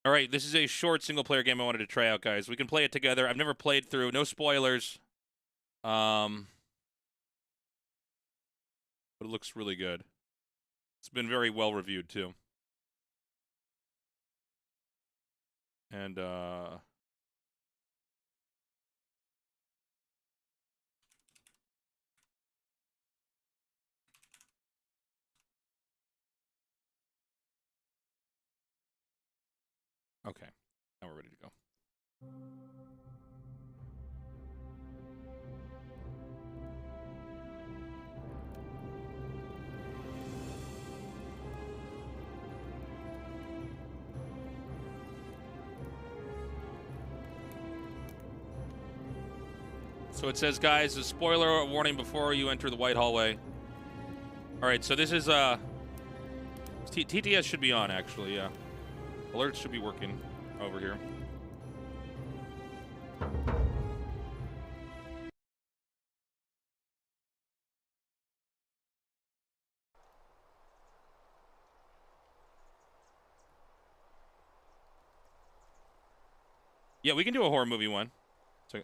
All right, this is a short single-player game I wanted to try out, guys. We can play it together. I've never played through. No spoilers. But it looks really good. It's been very well reviewed too. And okay, now we're ready to go. So it says, guys, a spoiler warning before you enter the white hallway. All right, so this is TTS should be on, actually, yeah. Alerts should be working over here. Yeah, we can do a horror movie one. So,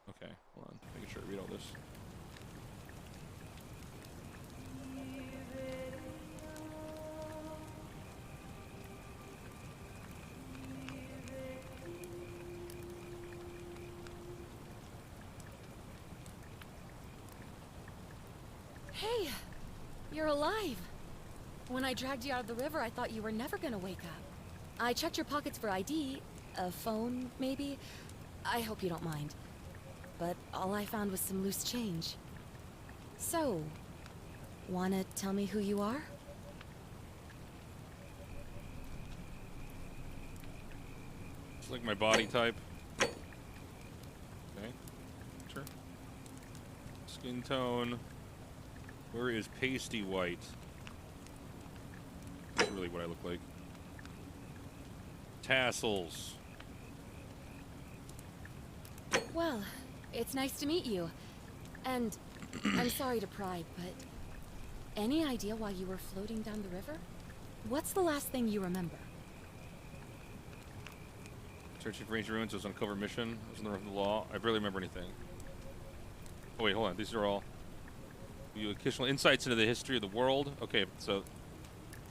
okay, hold on. Making sure I read all this. Hey, you're alive. When I dragged you out of the river, I thought you were never gonna wake up. I checked your pockets for ID, a phone, maybe. I hope you don't mind. But all I found was some loose change. So, wanna tell me who you are? It's like my body type. Okay. Sure. Skin tone. Where is pasty white? That's really what I look like. Tassels. Well, it's nice to meet you. And I'm sorry to pry, but any idea why you were floating down the river? What's the last thing you remember? Searching for ancient ruins. I was on a covert mission. I was on the road of the law. I barely remember anything. Oh wait, hold on. These are all. You occasional insights into the history of the world. Okay, so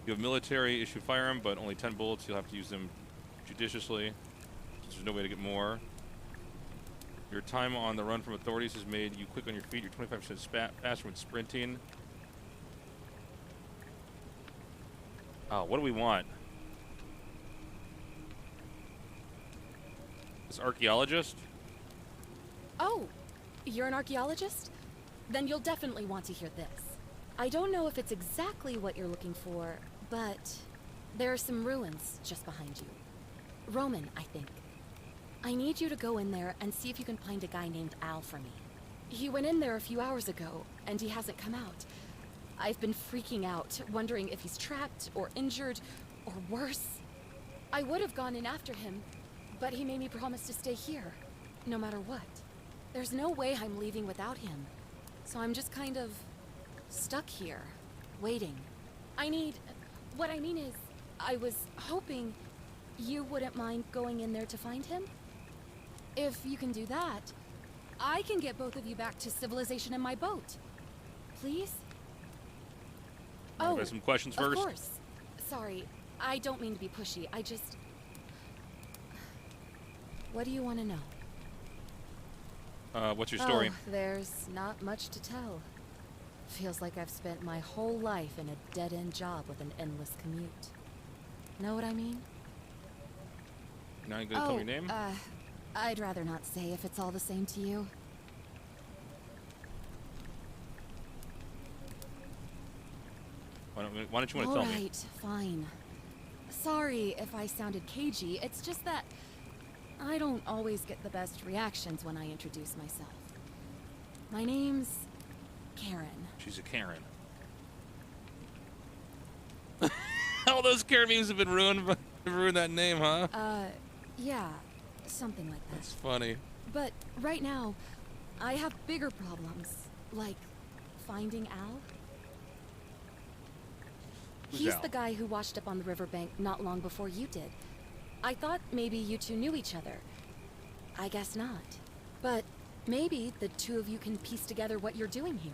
you have military issue firearm, but only 10 bullets. You'll have to use them judiciously. There's no way to get more. Your time on the run from authorities has made you quick on your feet. You're 25% faster when sprinting. Oh, what do we want? This archaeologist? Oh, you're an archaeologist? Then you'll definitely want to hear this. I don't know if it's exactly what you're looking for, but there are some ruins just behind you. Roman, I think. I need you to go in there and see if you can find a guy named Al for me. He went in there a few hours ago, and he hasn't come out. I've been freaking out, wondering if he's trapped or injured or worse. I would have gone in after him, but he made me promise to stay here, no matter what. There's no way I'm leaving without him, so I'm just kind of stuck here, waiting. What I mean is, I was hoping you wouldn't mind going in there to find him? If you can do that, I can get both of you back to civilization in my boat. Please? Oh, some questions first. Of course. Sorry, I don't mean to be pushy. I just... What do you want to know? What's your story? Oh, there's not much to tell. Feels like I've spent my whole life in a dead-end job with an endless commute. Know what I mean? Now you gonna tell me your name? I'd rather not say if it's all the same to you. Why don't you want to tell me? All right, fine. Sorry if I sounded cagey. It's just that I don't always get the best reactions when I introduce myself. My name's Karen. She's a Karen. All those Karen memes have been ruined that name, huh? Yeah, something like that. That's funny. But right now, I have bigger problems, like finding Al. He's Al? the guy who washed up on the riverbank not long before you did. I thought maybe you two knew each other. I guess not. But maybe the two of you can piece together what you're doing here.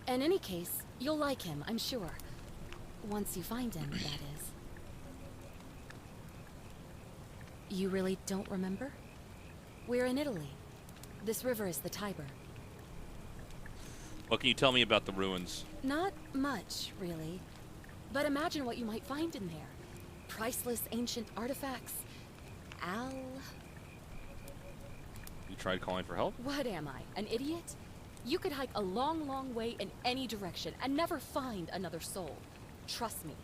In any case, you'll like him, I'm sure. Once you find him, that is. You really don't remember? We're in Italy. This river is the Tiber. What can you tell me about the ruins? Not much, really. But imagine what you might find in there. Priceless ancient artifacts. You tried calling for help? What am I, an idiot? You could hike a long, long way in any direction and never find another soul. Trust me.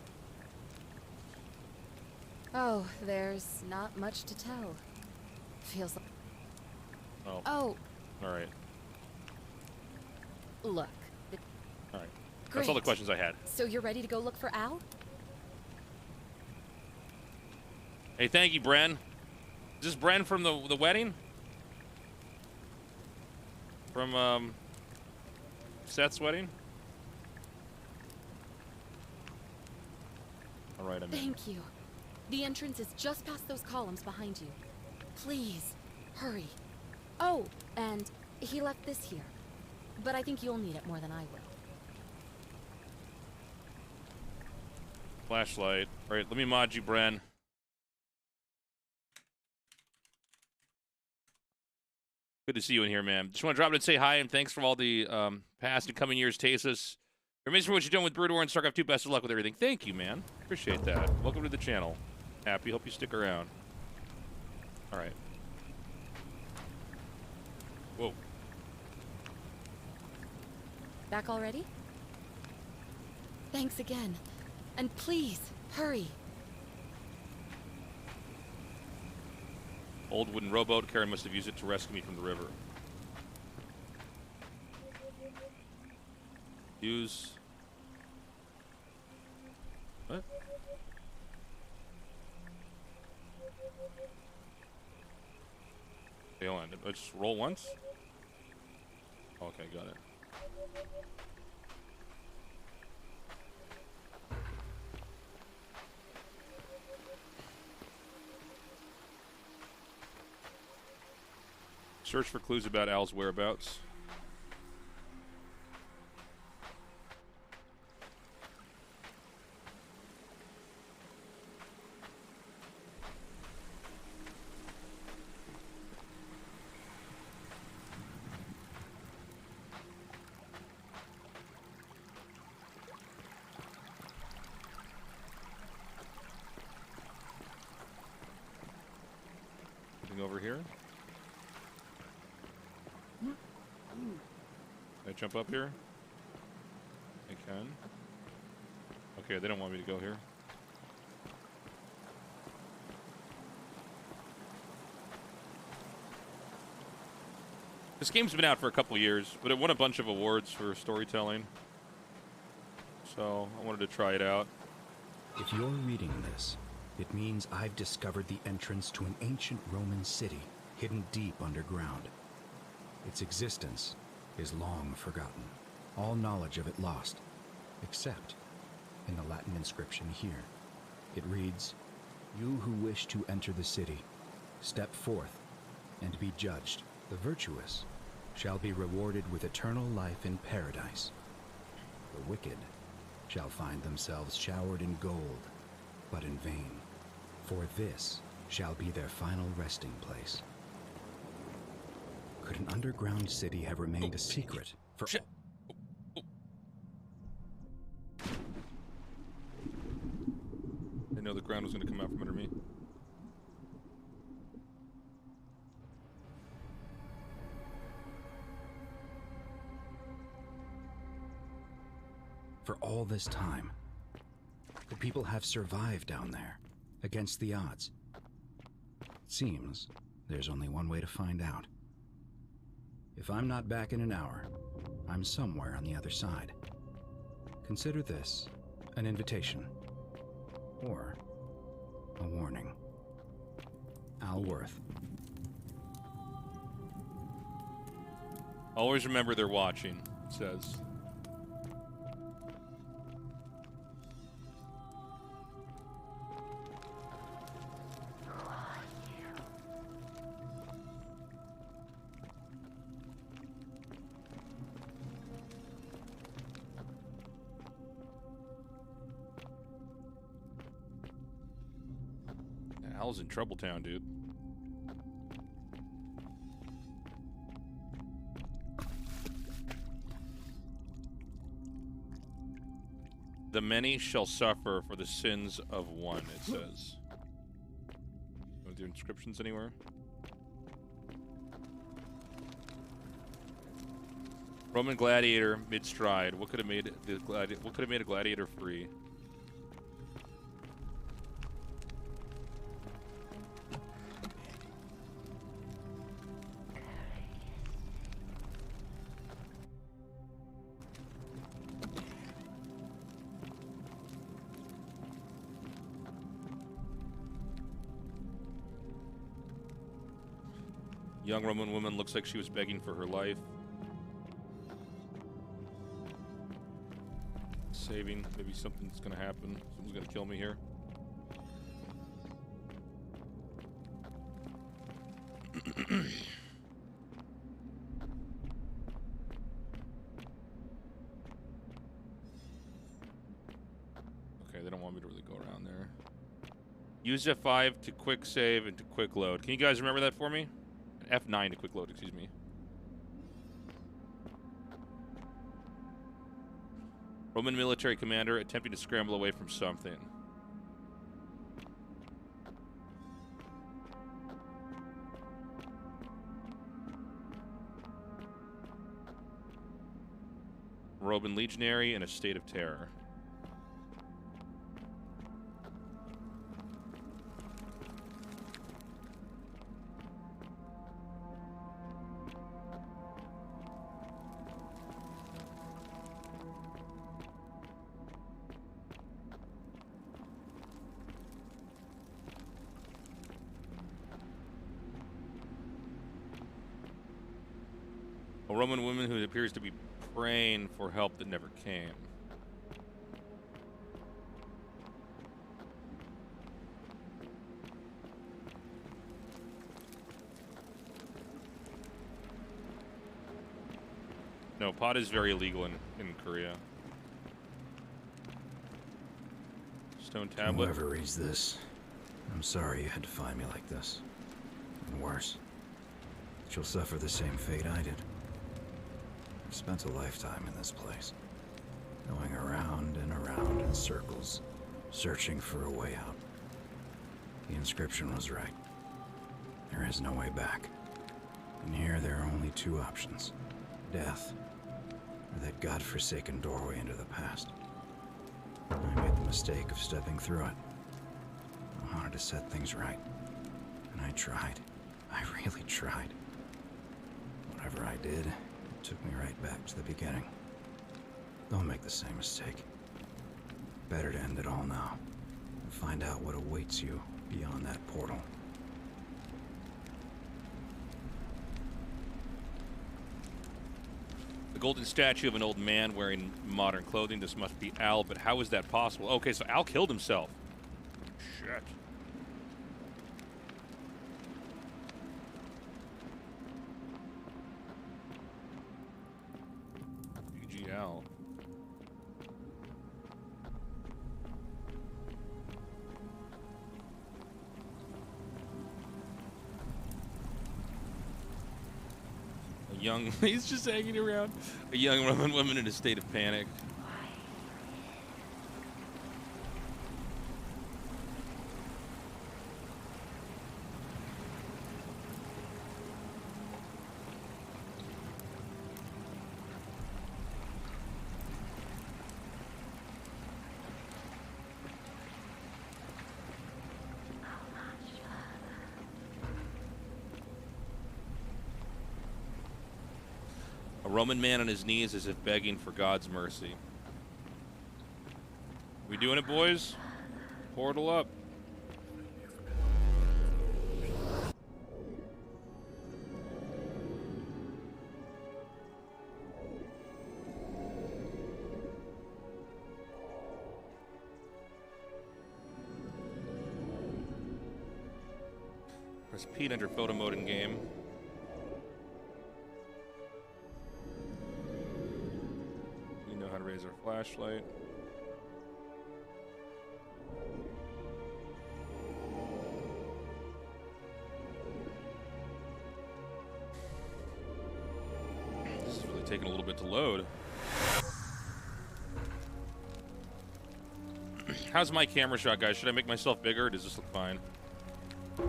Oh, there's not much to tell. Feels like... Oh. Alright. Look. Alright. That's all the questions I had. So you're ready to go look for Al? Hey, thank you, Bren. Is this Bren from the wedding? From, Seth's wedding? Alright, I'm in. Thank you. The entrance is just past those columns behind you. Please, hurry. Oh, and he left this here. But I think you'll need it more than I will. Flashlight. Alright, let me mod you, Bren. Good to see you in here, man. Just want to drop in and say hi, and thanks for all the past and coming years, Tasteless. Amazing for what you're doing with Brood War and StarCraft 2. Best of luck with everything. Thank you, man. Appreciate that. Welcome to the channel. Happy. Hope you stick around. All right. Whoa. Back already? Thanks again. And please, hurry. Old wooden rowboat. Karen must have used it to rescue me from the river. Use... What? Okay, hold on. Did I just roll once? Okay, got it. Search for clues about Al's whereabouts. Anything over here? Can I jump up here? I can. Okay, they don't want me to go here. This game's been out for a couple years, but it won a bunch of awards for storytelling. So I wanted to try it out. If you're reading this, it means I've discovered the entrance to an ancient Roman city hidden deep underground. Its existence is long forgotten, all knowledge of it lost, except in the Latin inscription here. It reads, "You who wish to enter the city, step forth and be judged. The virtuous shall be rewarded with eternal life in paradise. The wicked shall find themselves showered in gold, but in vain, for this shall be their final resting place." Could an underground city have remained a secret for... Shit. I know the ground was going to come out from under me. For all this time, could people have survived down there, against the odds? It seems there's only one way to find out. If I'm not back in an hour, I'm somewhere on the other side. Consider this an invitation, or a warning. Al Worth. Always remember they're watching, it says. Al's in Trouble Town, dude. The many shall suffer for the sins of one, it says. You want to do inscriptions anywhere? Roman gladiator mid-stride. What could have made a gladiator free? Young Roman woman looks like she was begging for her life. Saving. Maybe something's gonna happen. Someone's gonna kill me here. Okay, they don't want me to really go around there. Use F5 to quick save and to quick load. Can you guys remember that for me? F9 to quick load, excuse me. Roman military commander attempting to scramble away from something. Roman legionary in a state of terror. A Roman woman who appears to be praying for help that never came. No, pot is very illegal in Korea. Stone tablet. Whoever reads this, I'm sorry you had to find me like this. And worse, she'll suffer the same fate I did. I spent a lifetime in this place, going around and around in circles, searching for a way out. The inscription was right. There is no way back. And here there are only two options: death, or that godforsaken doorway into the past. I made the mistake of stepping through it. I wanted to set things right, and I tried. I really tried. Whatever I did, it took me right back to the beginning. Don't make the same mistake. Better to end it all now, and find out what awaits you beyond that portal. The golden statue of an old man wearing modern clothing. This must be Al, but how is that possible? Okay, so Al killed himself. Shit. GG Al. He's just hanging around. A young Roman woman in a state of panic. A Roman man on his knees as if begging for God's mercy. We doing it, boys? Portal up. Press P under photo mode in game. Raise our flashlight. actually taking a little bit to load. How's my camera shot, guys? Should I make myself bigger, or does this look fine? The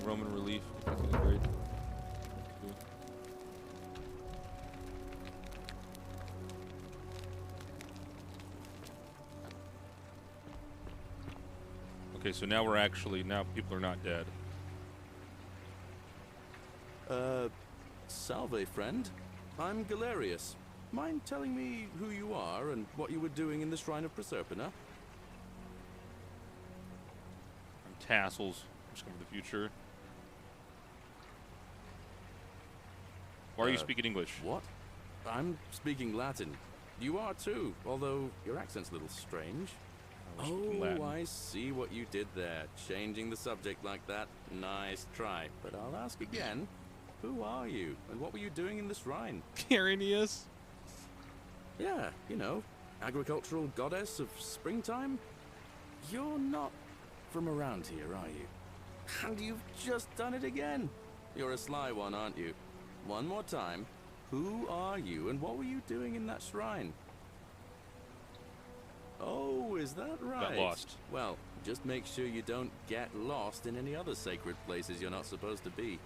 Roman relief. That's great. Okay, so now now people are not dead. Salve, friend. I'm Galerius. Mind telling me who you are and what you were doing in the Shrine of Proserpina? I'm Tassels. I'm just coming from the future. Why are you speaking English? What? I'm speaking Latin. You are too, although your accent's a little strange. Oh, I see what you did there. Changing the subject like that. Nice try. But I'll ask again. Who are you? And what were you doing in the shrine? Carinius? Yeah, you know, agricultural goddess of springtime? You're not from around here, are you? And you've just done it again. You're a sly one, aren't you? One more time. Who are you and what were you doing in that shrine? Oh, is that right? Got lost. Well, just make sure you don't get lost in any other sacred places you're not supposed to be.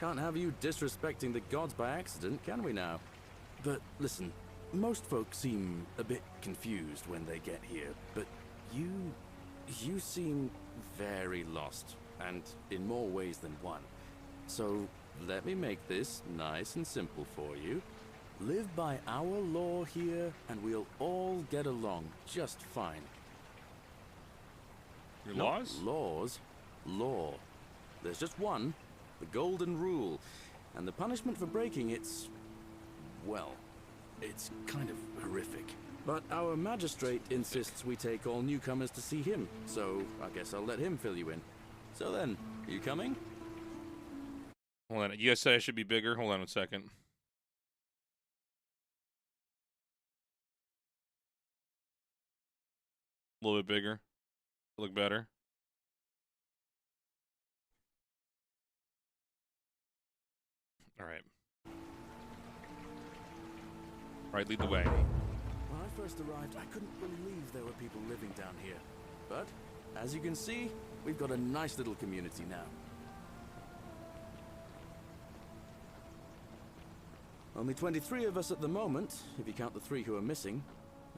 Can't have you disrespecting the gods by accident, can we now? But listen, most folks seem a bit confused when they get here, but you seem very lost, and in more ways than one. So let me make this nice and simple for you. Live by our law here, and we'll all get along just fine. Your Not laws? Laws. Law. There's just one, the golden rule. And the punishment for breaking it's... well, it's kind of horrific. But our magistrate insists we take all newcomers to see him, so I guess I'll let him fill you in. So then, are you coming? Hold on. You guys said I should be bigger? Hold on a second. A little bit bigger. Look better. All right. All right, lead the way. When I first arrived, I couldn't believe there were people living down here. But, as you can see, we've got a nice little community now. Only 23 of us at the moment, if you count the 3 who are missing.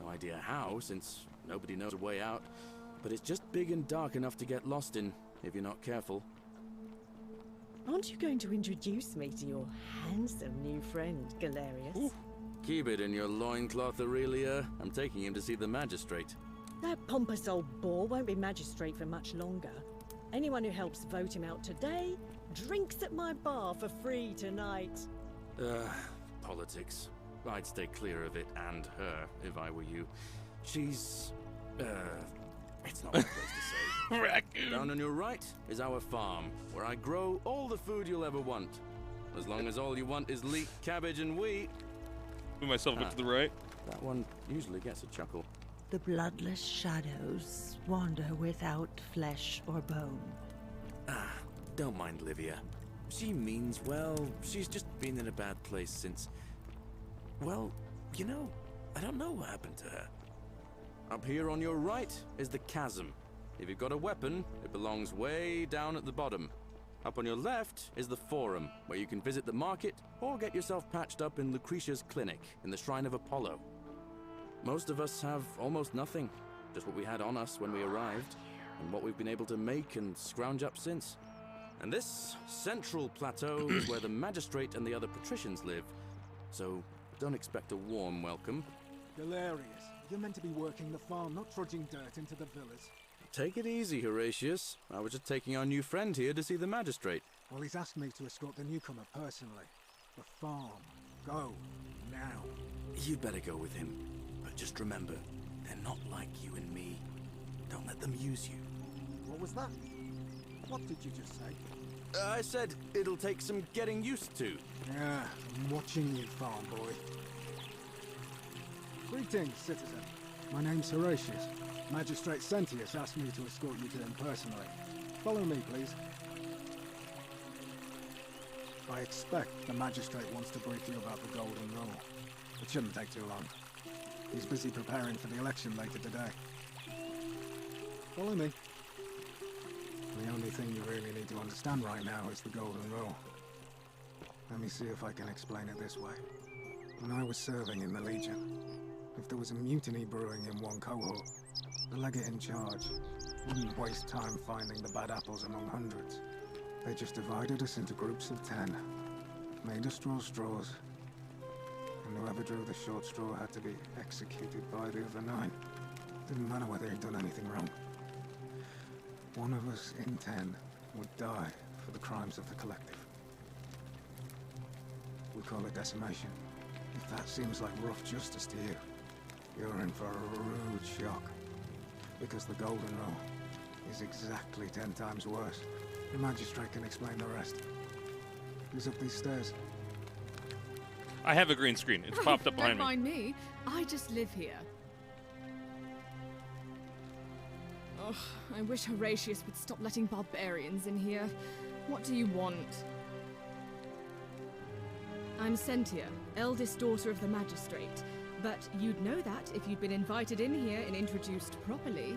No idea how, since nobody knows a way out. But it's just big and dark enough to get lost in, if you're not careful. Aren't you going to introduce me to your handsome new friend, Galerius? Ooh. Keep it in your loincloth, Aurelia. I'm taking him to see the magistrate. That pompous old bore won't be magistrate for much longer. Anyone who helps vote him out today drinks at my bar for free tonight. Politics. I'd stay clear of it and her, if I were you. She's... it's not my place to say. Raccoon. Down on your right is our farm, where I grow all the food you'll ever want. As long as all you want is leek, cabbage, and wheat. Move myself up to the right. That one usually gets a chuckle. The bloodless shadows wander without flesh or bone. Ah, don't mind Livia. She means well. She's just been in a bad place since... well, you know, I don't know what happened to her. Up here on your right is the chasm. If you've got a weapon, it belongs way down at the bottom. Up on your left is the forum, where you can visit the market or get yourself patched up in Lucretia's clinic in the Shrine of Apollo. Most of us have almost nothing, just what we had on us when we arrived, and what we've been able to make and scrounge up since. And this central plateau is where the magistrate and the other patricians live, so don't expect a warm welcome. Galerius, you're meant to be working the farm, not trudging dirt into the villas. Take it easy, Horatius. I was just taking our new friend here to see the magistrate. Well, he's asked me to escort the newcomer personally. The farm. Go. Now. You'd better go with him. But just remember, they're not like you and me. Don't let them use you. What was that? What did you just say? I said it'll take some getting used to. Yeah, I'm watching you, farm boy. Greetings, citizen. My name's Horatius. Magistrate Sentius asked me to escort you to him personally. Follow me, please. I expect the magistrate wants to brief you about the Golden Rule. It shouldn't take too long. He's busy preparing for the election later today. Follow me. The only thing you really need to understand right now is the Golden Rule. Let me see if I can explain it this way. When I was serving in the Legion, if there was a mutiny brewing in one cohort, the legate in charge wouldn't waste time finding the bad apples among hundreds. They just divided us into groups of 10, made us draw straws, and whoever drew the short straw had to be executed by the other 9. Didn't matter whether he'd done anything wrong. One of us in 10 would die for the crimes of the collective. We call it decimation. If that seems like rough justice to you, you're in for a rude shock. Because the Golden Rule is exactly 10 times worse. The magistrate can explain the rest. Who's up these stairs? I have a green screen. It's popped up behind Don't me. mind me. I just live here. Ugh, I wish Horatius would stop letting barbarians in here. What do you want? I'm Sentia, eldest daughter of the magistrate. But you'd know that if you'd been invited in here and introduced properly.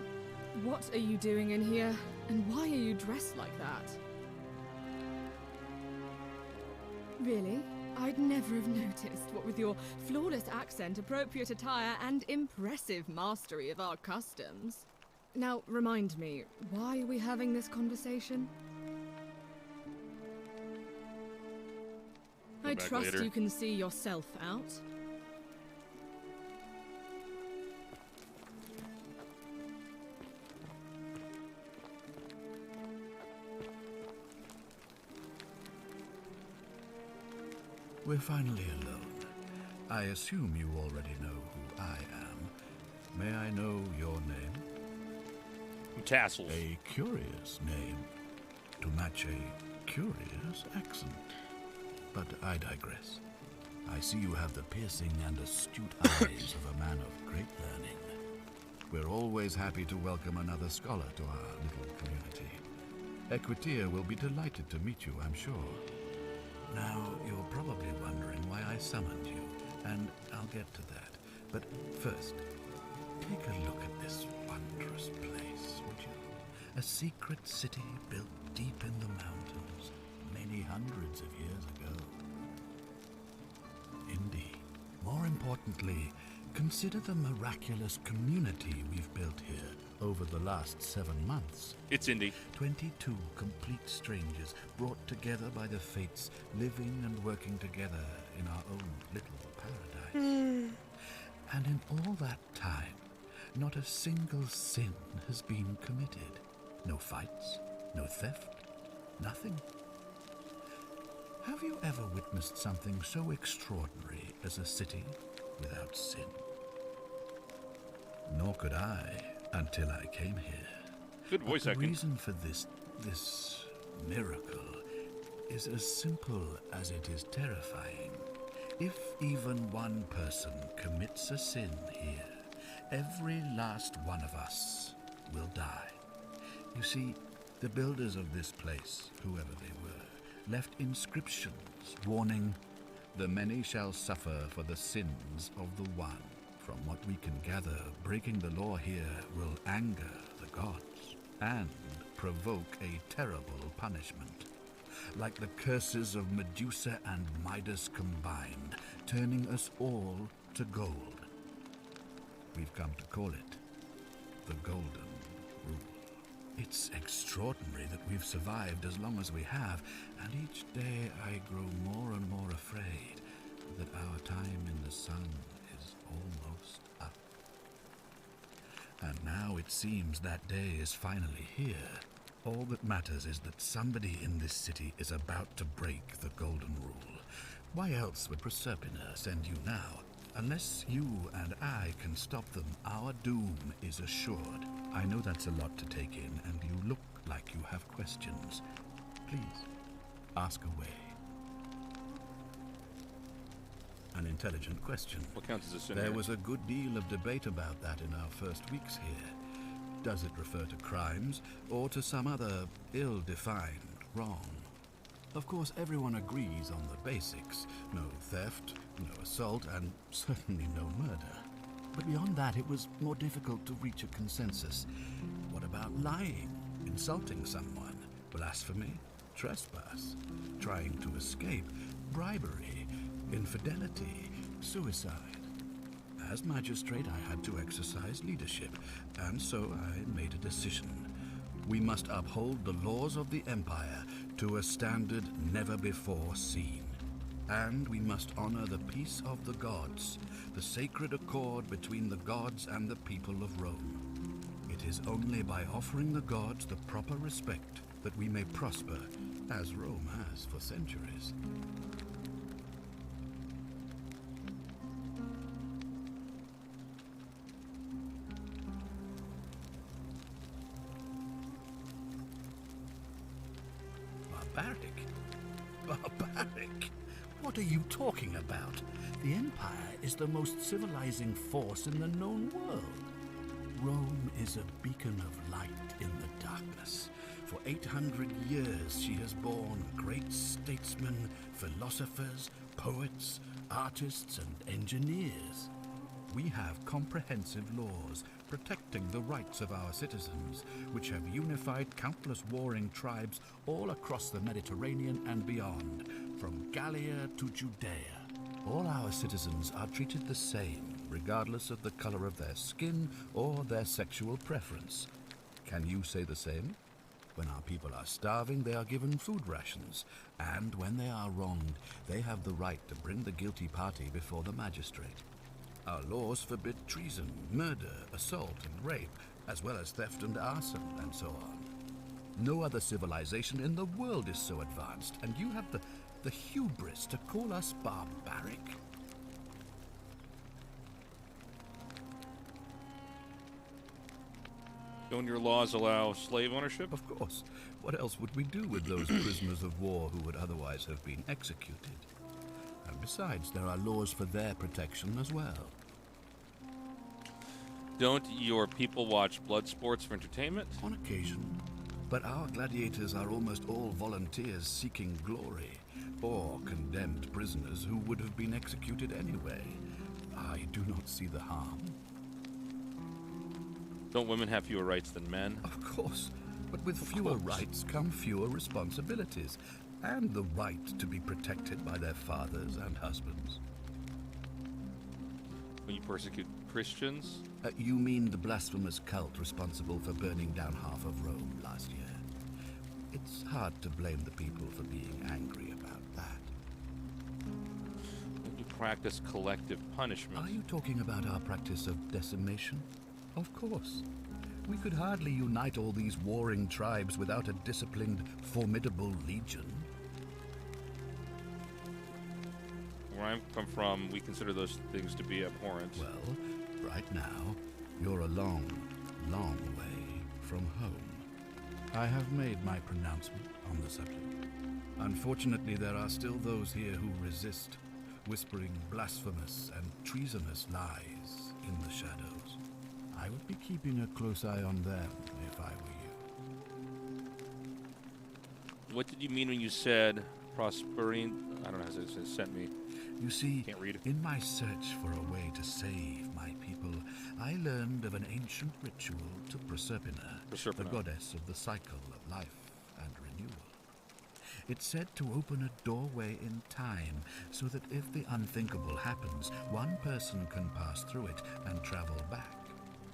What are you doing in here? And why are you dressed like that? Really? I'd never have noticed, what with your flawless accent, appropriate attire, and impressive mastery of our customs. Now, remind me, why are we having this conversation? I back trust later. you can see yourself out. We're finally alone. I assume you already know who I am. May I know your name? Tassels. A curious name to match a curious accent. But I digress. I see you have the piercing and astute eyes of a man of great learning. We're always happy to welcome another scholar to our little community. Equitia will be delighted to meet you, I'm sure. Now, you're probably wondering why I summoned you, and I'll get to that. But first, take a look at this wondrous place, would you? A secret city built deep in the mountains, many hundreds of years ago. Indeed. More importantly, consider the miraculous community we've built here over the last 7 months. It's Indy. 22 complete strangers brought together by the fates, living and working together in our own little paradise. And in all that time, not a single sin has been committed. No fights, no theft, nothing. Have you ever witnessed something so extraordinary as a city without sin? Nor could I until I came here. Good voice The acting. reason for this miracle is as simple as it is terrifying. If even one person commits a sin here, every last one of us will die. You see, the builders of this place, whoever they were, left inscriptions warning, "The many shall suffer for the sins of the one." From what we can gather, breaking the law here will anger the gods and provoke a terrible punishment. Like the curses of Medusa and Midas combined, turning us all to gold. We've come to call it the Golden Rule. It's extraordinary that we've survived as long as we have, and each day I grow more and more afraid that our time in the sun is almost up. And now it seems that day is finally here. All that matters is that somebody in this city is about to break the Golden Rule. Why else would Proserpina send you now? Unless you and I can stop them, our doom is assured. I know that's a lot to take in, and you look like you have questions. Please, ask away. An intelligent question. What counts as a sin? There here? was a good deal of debate about that in our first weeks here. Does it refer to crimes or to some other ill-defined wrong? Of course, everyone agrees on the basics. No theft, no assault, and certainly no murder. But beyond that, it was more difficult to reach a consensus. What about lying, insulting someone, blasphemy, trespass, trying to escape, bribery, infidelity, suicide? As magistrate, I had to exercise leadership, and so I made a decision. We must uphold the laws of the Empire to a standard never before seen. And we must honor the peace of the gods, the sacred accord between the gods and the people of Rome. It is only by offering the gods the proper respect that we may prosper, as Rome has for centuries. Barbaric? Barbaric? What are you talking about? The Empire is the most civilizing force in the known world. Rome is a beacon of light in the darkness. For 800 years she has borne great statesmen, philosophers, poets, artists, and engineers. We have comprehensive laws protecting the rights of our citizens, which have unified countless warring tribes all across the Mediterranean and beyond, from Gallia to Judea. All our citizens are treated the same, regardless of the color of their skin or their sexual preference. Can you say the same? When our people are starving, they are given food rations, and when they are wronged, they have the right to bring the guilty party before the magistrate. Our laws forbid treason, murder, assault, and rape, as well as theft and arson, and so on. No other civilization in the world is so advanced, and you have the hubris to call us barbaric? Don't your laws allow slave ownership? Of course. What else would we do with those prisoners of war who would otherwise have been executed? And besides, there are laws for their protection as well. Don't your people watch blood sports for entertainment? On occasion. But our gladiators are almost all volunteers seeking glory, or condemned prisoners who would have been executed anyway. I do not see the harm. Don't women have fewer rights than men? Of course. But with fewer rights come fewer responsibilities, and the right to be protected by their fathers and husbands. When you persecute Christians? You mean the blasphemous cult responsible for burning down half of Rome last year? It's hard to blame the people for being angry about that. When you practice collective punishment? Are you talking about our practice of decimation? Of course. We could hardly unite all these warring tribes without a disciplined, formidable legion. Where I come from, we consider those things to be abhorrent. Well, right now, you're a long, long way from home. I have made my pronouncement on the subject. Unfortunately, there are still those here who resist, whispering blasphemous and treasonous lies in the shadows. I would be keeping a close eye on them if I were you. What did you mean when you said prospering? I don't know how it sent me. You see, Can't read. in my search for a way to save my people, I learned of an ancient ritual to Proserpina, the goddess of the cycle of life and renewal. It's said to open a doorway in time, so that if the unthinkable happens, one person can pass through it and travel back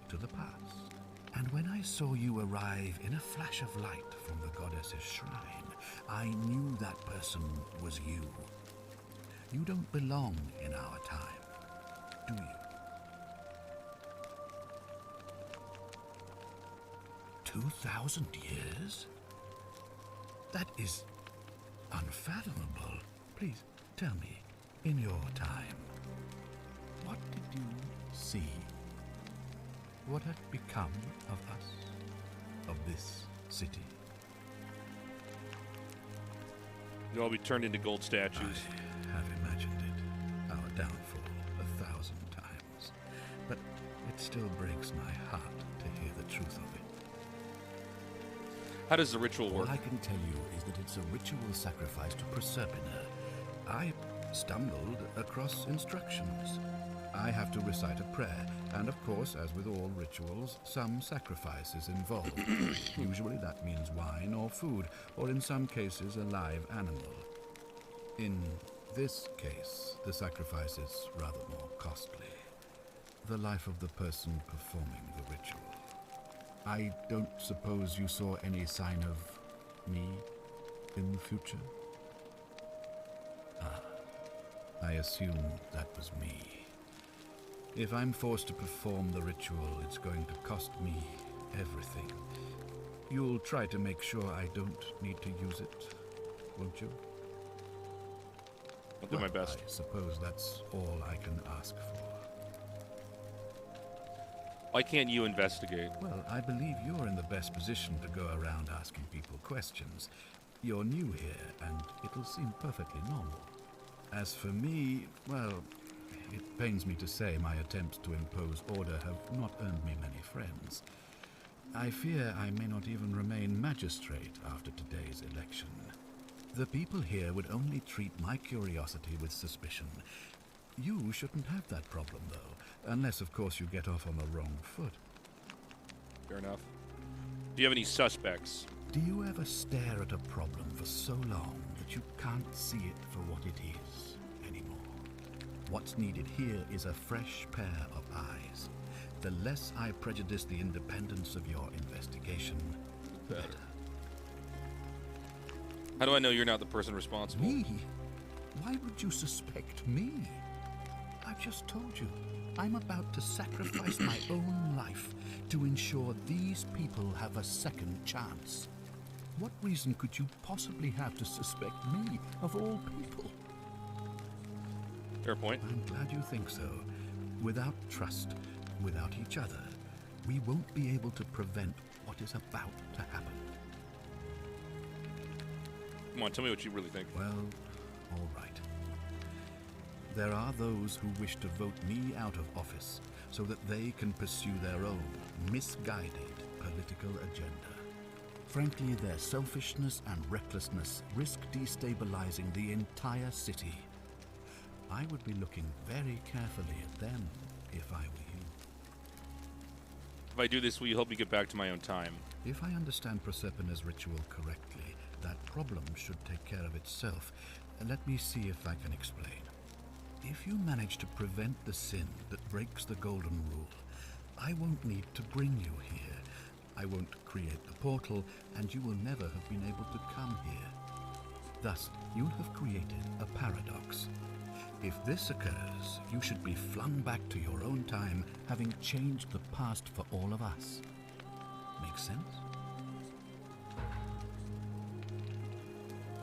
to the past. And when I saw you arrive in a flash of light from the goddess's shrine, I knew that person was you. You don't belong in our time, do you? 2,000 years? That is unfathomable. Please, tell me, in your time, what did you see? What had become of us, of this city? You'll all be turned into gold statues. I have imagined it, our downfall 1,000 times. But it It still breaks my heart to hear the truth of it. How does the ritual work? All I can tell you is that it's a ritual sacrifice to Proserpina. I stumbled across instructions. I have to recite a prayer, and of course, as with all rituals, some sacrifice is involved. Usually that means wine or food, or in some cases a live animal. In this case, the sacrifice is rather more costly. The life of the person performing the ritual. I don't suppose you saw any sign of me in the future? Ah, I assume that was me. If I'm forced to perform the ritual, it's going to cost me everything. You'll try to make sure I don't need to use it, won't you? I'll do my best. I suppose that's all I can ask for. Why can't you investigate? Well, I believe you're in the best position to go around asking people questions. You're new here, and it'll seem perfectly normal. As for me, well, it pains me to say my attempts to impose order have not earned me many friends. I fear I may not even remain magistrate after today's election. The people here would only treat my curiosity with suspicion. You shouldn't have that problem, though, unless, of course, you get off on the wrong foot. Fair enough. Do you have any suspects? Do you ever stare at a problem for so long that you can't see it for what it is anymore? What's needed here is a fresh pair of eyes. The less I prejudice the independence of your investigation, the better. How do I know you're not the person responsible? Me? Why would you suspect me? I've just told you, I'm about to sacrifice my own life to ensure these people have a second chance. What reason could you possibly have to suspect me, of all people? Fair point. I'm glad you think so. Without trust, without each other, we won't be able to prevent what is about to happen. Come on, tell me what you really think. Well, all right. There are those who wish to vote me out of office so that they can pursue their own misguided political agenda. Frankly, their selfishness and recklessness risk destabilizing the entire city. I would be looking very carefully at them if I were you. If I do this, will you help me get back to my own time? If I understand Proserpina's ritual correctly, that problem should take care of itself. Let me see if I can explain. If you manage to prevent the sin that breaks the Golden Rule, I won't need to bring you here. I won't create the portal, and you will never have been able to come here. Thus, you'll have created a paradox. If this occurs, you should be flung back to your own time, having changed the past for all of us. Make sense?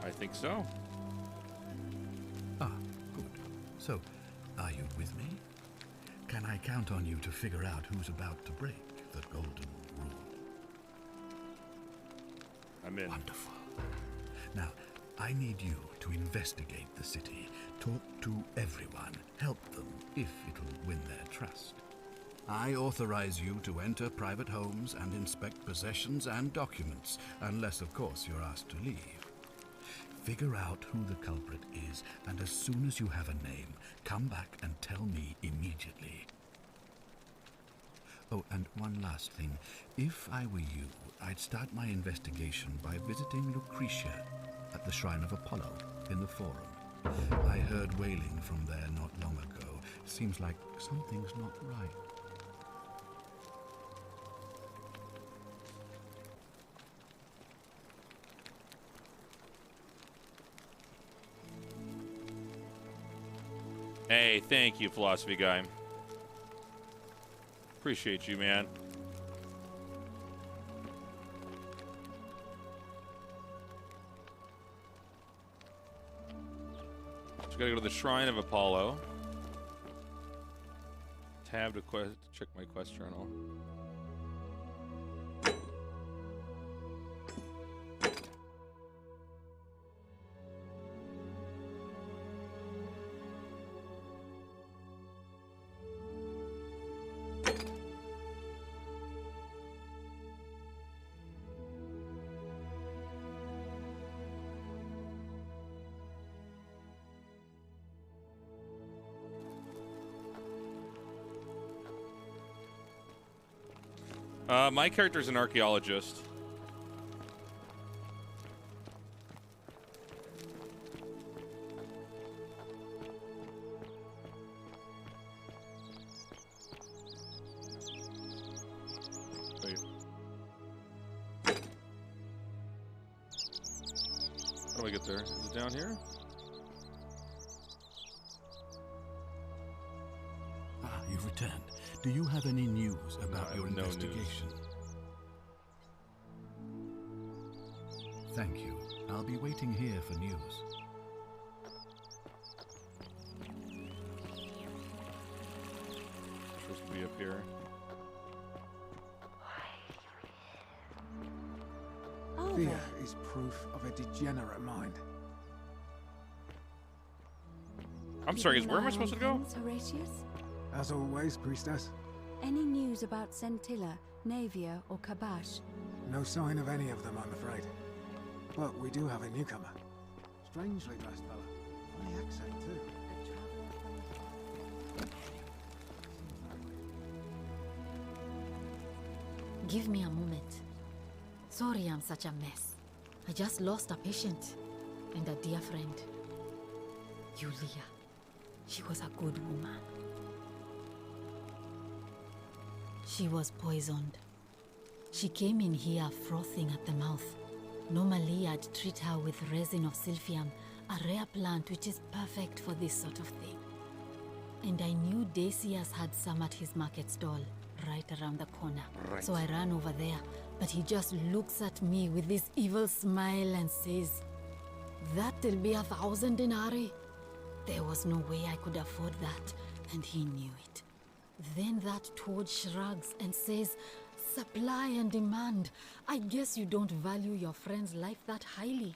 I think so. Ah, good. So, are you with me? Can I count on you to figure out who's about to break the Golden Rule? I'm in. Wonderful. Now, I need you to investigate the city, talk to everyone, help them if it'll win their trust. I authorize you to enter private homes and inspect possessions and documents, unless, of course, you're asked to leave. Figure out who the culprit is, and as soon as you have a name, come back and tell me immediately. Oh, and one last thing. If I were you, I'd start my investigation by visiting Lucretia at the Shrine of Apollo in the Forum. I heard wailing from there not long ago. Seems like something's not right. Hey, thank you, philosophy guy. Appreciate you, man. Just gotta go to the Shrine of Apollo. Tab to check my quest journal. My character's an archaeologist. Wait. How do I get there? Is it down here? Ah, you've returned. Do you have any news about I your have no news. investigation? Thank you. I'll be waiting here for news. Supposed to be up here. Oh, Fear is proof of a degenerate mind. I'm sorry, where am I supposed to go? Horatius? As always, priestess, Any news about Centilla, Navia, or Kabash? no sign of any of them, I'm afraid. But we do have a newcomer. Strangely dressed fella. Funny accent, too. Give me a moment. Sorry I'm such a mess. I just lost a patient and a dear friend. Yulia. She was a good woman. She was poisoned. She came in here frothing at the mouth. Normally I'd treat her with resin of silphium, a rare plant which is perfect for this sort of thing. And I knew Decius had some at his market stall, right around the corner. Right. So I ran over there, but he just looks at me with this evil smile and says, "That'll be 1,000 denarii." There was no way I could afford that, and he knew it. Then that toad shrugs and says, "Supply and demand. I guess you don't value your friend's life that highly."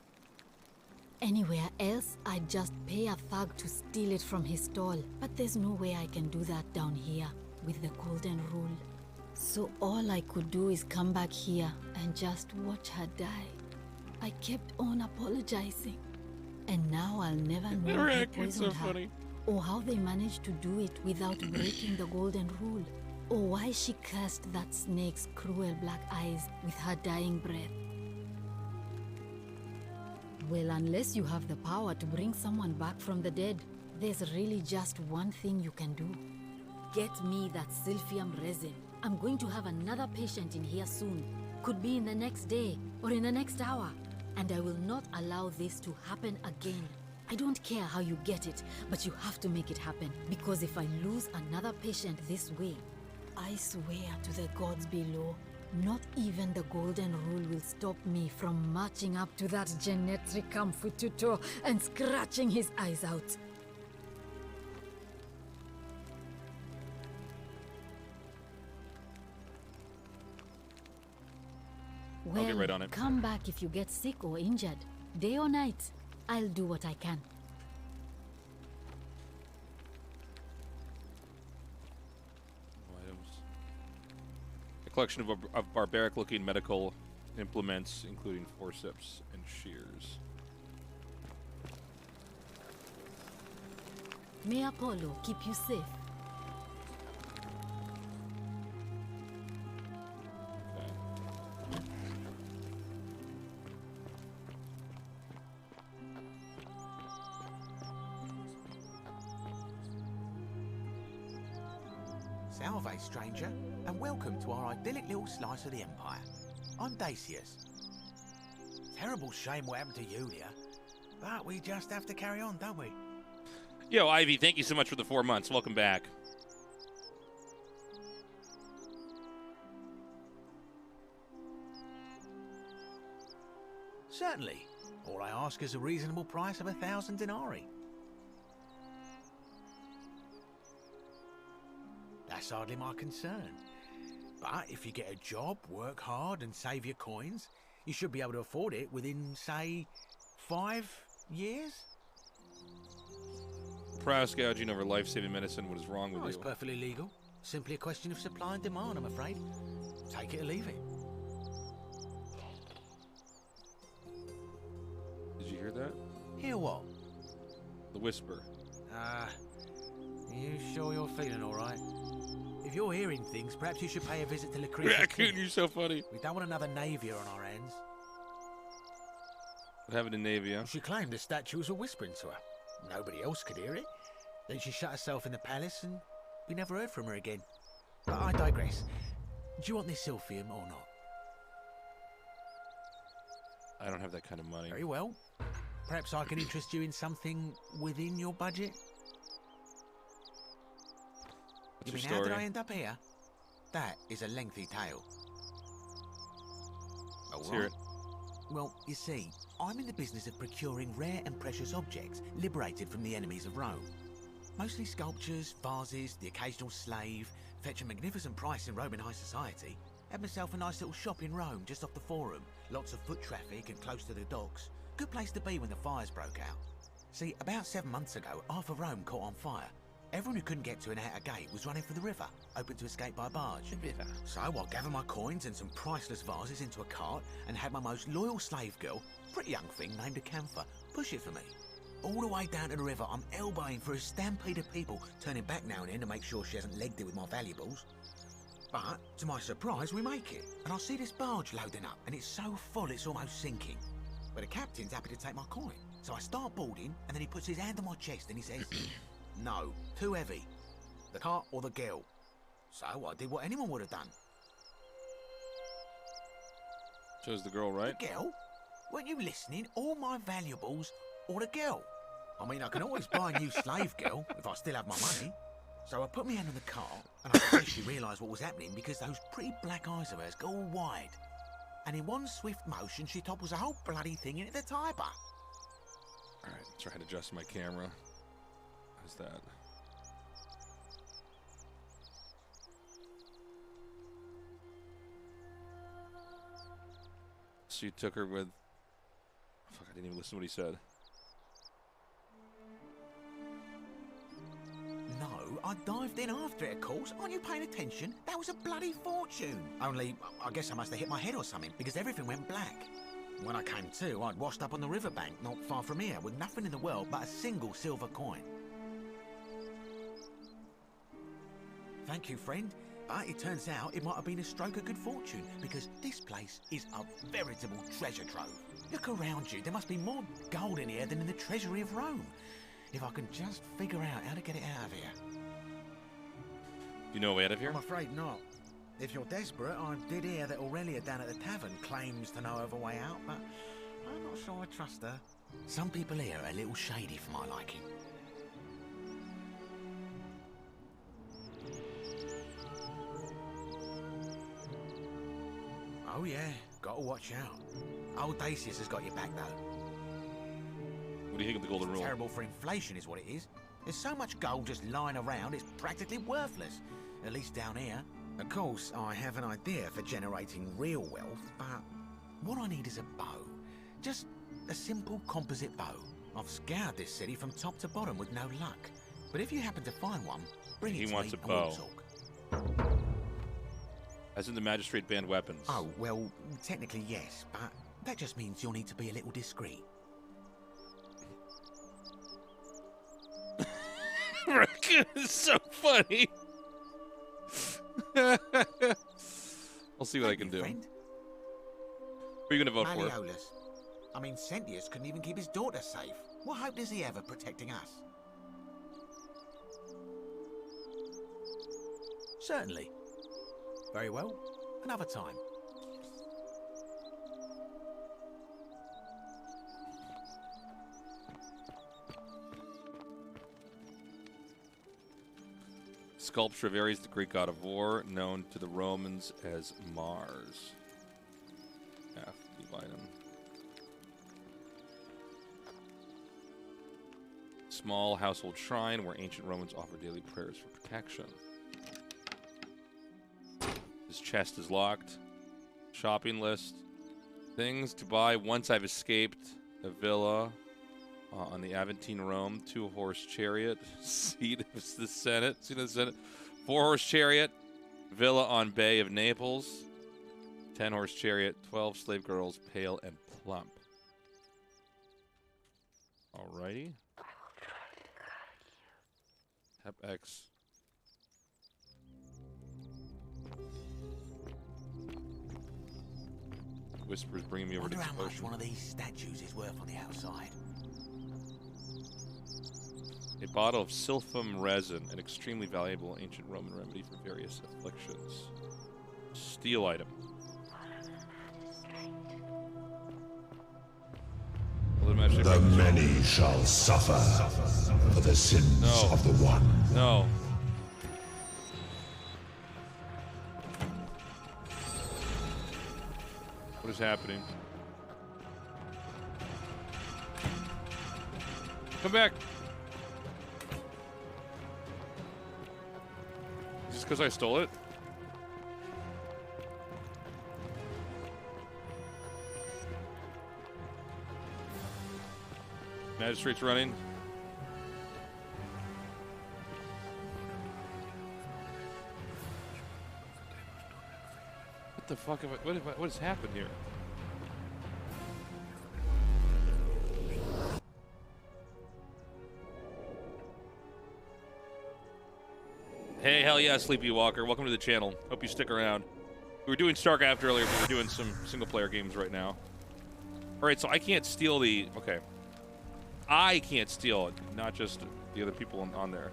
Anywhere else, I'd just pay a thug to steal it from his stall. But there's no way I can do that down here with the golden rule. So all I could do is come back here and just watch her die. I kept on apologizing. And now I'll never know who poisoned her, or how they managed to do it without breaking the golden rule, or why she cursed that snake's cruel black eyes with her dying breath. Well, unless you have the power to bring someone back from the dead, there's really just one thing you can do. Get me that silphium resin. I'm going to have another patient in here soon. Could be in the next day, or in the next hour. And I will not allow this to happen again. I don't care how you get it, but you have to make it happen. Because if I lose another patient this way, I swear to the gods below, not even the golden rule will stop me from marching up to that genetricum fututo and scratching his eyes out. I'll get right on it. Come back if you get sick or injured. Day or night, I'll do what I can. Items. A collection of barbaric-looking medical implements, including forceps and shears. May Apollo keep you safe. Salve, stranger, and welcome to our idyllic little slice of the Empire. I'm Decius. Terrible shame what happened to Yulia, but we just have to carry on, don't we? Yo, Ivy, thank you so much for the 4 months. Welcome back. Certainly. All I ask is a reasonable price of 1,000 denarii. That's hardly my concern. But if you get a job, work hard and save your coins, you should be able to afford it within, say, 5 years? Price gouging over life-saving medicine. What is wrong with Oh, it's you? perfectly legal. Simply a question of supply and demand, I'm afraid. Take it or leave it. Did you hear that? Hear what? The whisper. You sure you're feeling all right? If you're hearing things, perhaps you should pay a visit to Lucretia's Raccoon, clinic. you're so funny. We don't want another Navia on our hands. What happened to Navia? She claimed the statues were whispering to her. Nobody else could hear it. Then she shut herself in the palace and we never heard from her again. But I digress. Do you want this silphium or not? I don't have that kind of money. Very well. Perhaps I can interest you in something within your budget? What's You mean, your how story? did I end up here? That is a lengthy tale. Let's hear it. Well, you see, I'm in the business of procuring rare and precious objects liberated from the enemies of Rome. Mostly sculptures, vases, the occasional slave. Fetch a magnificent price in Roman high society. Had myself a nice little shop in Rome, just off the Forum. Lots of foot traffic and close to the docks. Good place to be when the fires broke out. See, about 7 months ago, half of Rome caught on fire. Everyone who couldn't get to an outer gate was running for the river, open to escape by barge. The river. So I gathered my coins and some priceless vases into a cart and had my most loyal slave girl, pretty young thing named Acantha, push it for me. All the way down to the river, I'm elbowing for a stampede of people, turning back now and then to make sure she hasn't legged it with my valuables. But, to my surprise, we make it, and I see this barge loading up, and it's so full it's almost sinking. But the captain's happy to take my coin, so I start boarding, and then he puts his hand on my chest and he says, "No, too heavy. The cart or the girl." So I did what anyone would have done. Chose the girl, right? The girl? Weren't you listening? All my valuables or the girl? I mean, I can always buy a new slave girl if I still have my money. So I put my hand on the cart, and I especially realised what was happening because those pretty black eyes of hers go all wide. And in one swift motion, she topples the whole bloody thing into the Tiber. Alright, try to adjust my camera. How's that? So you took her with... Fuck, I didn't even listen to what he said. No, I dived in after it, of course. Aren't you paying attention? That was a bloody fortune. Only, I guess I must have hit my head or something, because everything went black. When I came to, I'd washed up on the riverbank, not far from here, with nothing in the world but a single silver coin. Thank you, friend. But it turns out it might have been a stroke of good fortune, because this place is a veritable treasure trove. Look around you. There must be more gold in here than in the treasury of Rome. If I can just figure out how to get it out of here. You know a way out of here? I'm afraid not. If you're desperate, I did hear that Aurelia down at the tavern claims to know of a way out, but I'm not sure I trust her. Some people here are a little shady for my liking. Oh yeah, gotta watch out. Old Tasteless has got your back though. What do you think of the golden rule? Terrible for inflation is what it is. There's so much gold just lying around, it's practically worthless. At least down here. Of course, I have an idea for generating real wealth, but what I need is a bow. Just a simple composite bow. I've scoured this city from top to bottom with no luck. But if you happen to find one, bring it to me. He wants a and we'll bow. talk. As in the magistrate banned weapons. Oh, well, technically yes, but that just means you'll need to be a little discreet. It's so funny. I'll see what I can do. Friend. Who are you going to vote for? Malleolus. I mean, Sentius couldn't even keep his daughter safe. What hope does he have of protecting us? Certainly. Very well. Another time. Sculpture of Ares, the Greek god of war, known to the Romans as Mars. F, item. Small household shrine where ancient Romans offered daily prayers for protection. This chest is locked. Shopping list. Things to buy once I've escaped a villa on the Aventine, Rome. 2-horse chariot. Seat of the Senate. 4-horse chariot. Villa on Bay of Naples. 10-horse chariot. 12 slave girls, pale and plump. Alrighty. Tap X. Whispers bringing me over to Wonder this how much potion. one of these statues is worth on the outside. A bottle of silphum resin, an extremely valuable ancient Roman remedy for various afflictions. Steel item. The many shall suffer for the sins of the one. No. What is happening? Come back. Is this because I stole it? Magistrate's running. What the fuck have I, what has happened here? Hey, hell yeah, Sleepy Walker. Welcome to the channel. Hope you stick around. We were doing StarCraft earlier, but we're doing some single-player games right now. Alright, so I can't steal the... Okay. I can't steal it, not just the other people on there.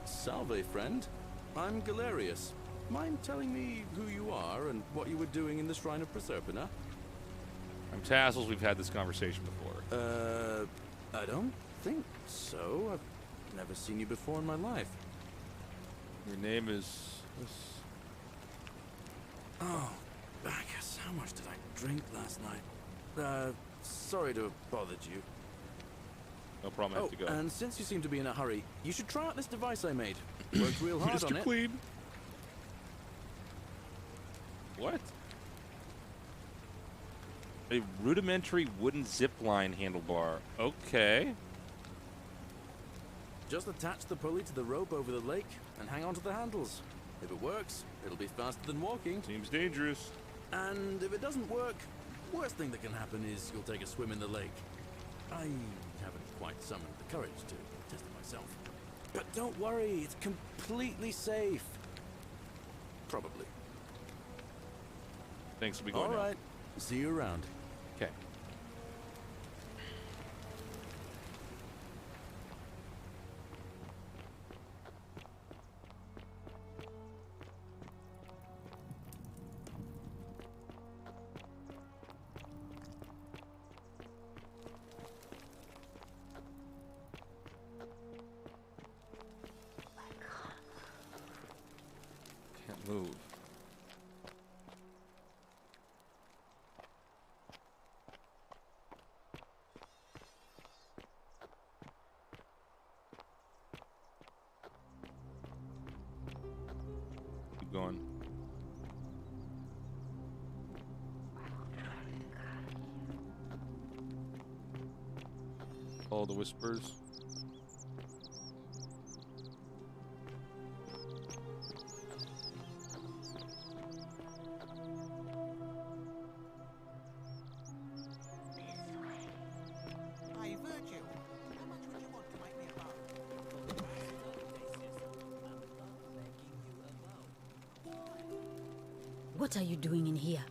Salve, friend. I'm Galerius. Mind telling me who you are and what you were doing in the Shrine of Proserpina? I'm Tasteless. We've had this conversation before. I don't think so. I've never seen you before in my life. Your name is... Oh, I guess how much did I drink last night? Sorry to have bothered you. No problem, I have to go. And since you seem to be in a hurry, you should try out this device I made. Worked real hard on Mr. it. Clean. What? A rudimentary wooden zipline handlebar. Okay. Just attach the pulley to the rope over the lake and hang on to the handles. If it works, it'll be faster than walking. Seems dangerous. And if it doesn't work, worst thing that can happen is you'll take a swim in the lake. I haven't quite summoned the courage to test it myself. But don't worry, it's completely safe. Probably. Thanks, we go now. All right. See you around. Okay. Can't move. Keep going. Follow the whispers. Hey, Virgil, how much would you want to make me a bow? What are you doing in here?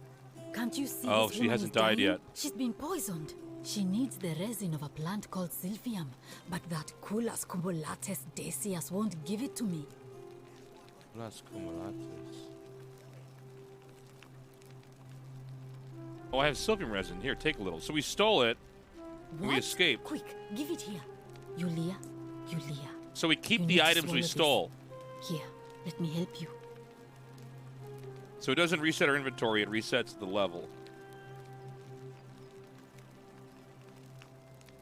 Can't you see Oh, this she woman hasn't is died dying? yet. She's been poisoned. She needs the resin of a plant called silphium, but that Culus cumulatus decius won't give it to me. Las cumulatus. Oh, I have silphium resin. Here, take a little. So we stole it, and we What? escaped. Quick, give it here. Yulia, Yulia. So we keep You the need to items we swallow stole. this. Here, let me help you. So it doesn't reset our inventory, it resets the level.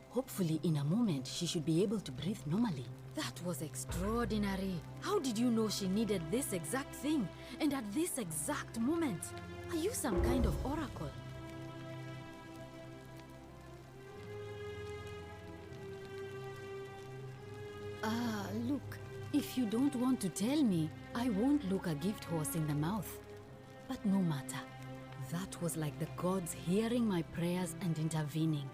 Hopefully, in a moment, she should be able to breathe normally. That was extraordinary. How did you know she needed this exact thing? And at this exact moment? Are you some kind of oracle? Look, if you don't want to tell me, I won't look a gift horse in the mouth. But no matter. That was like the gods hearing my prayers and intervening.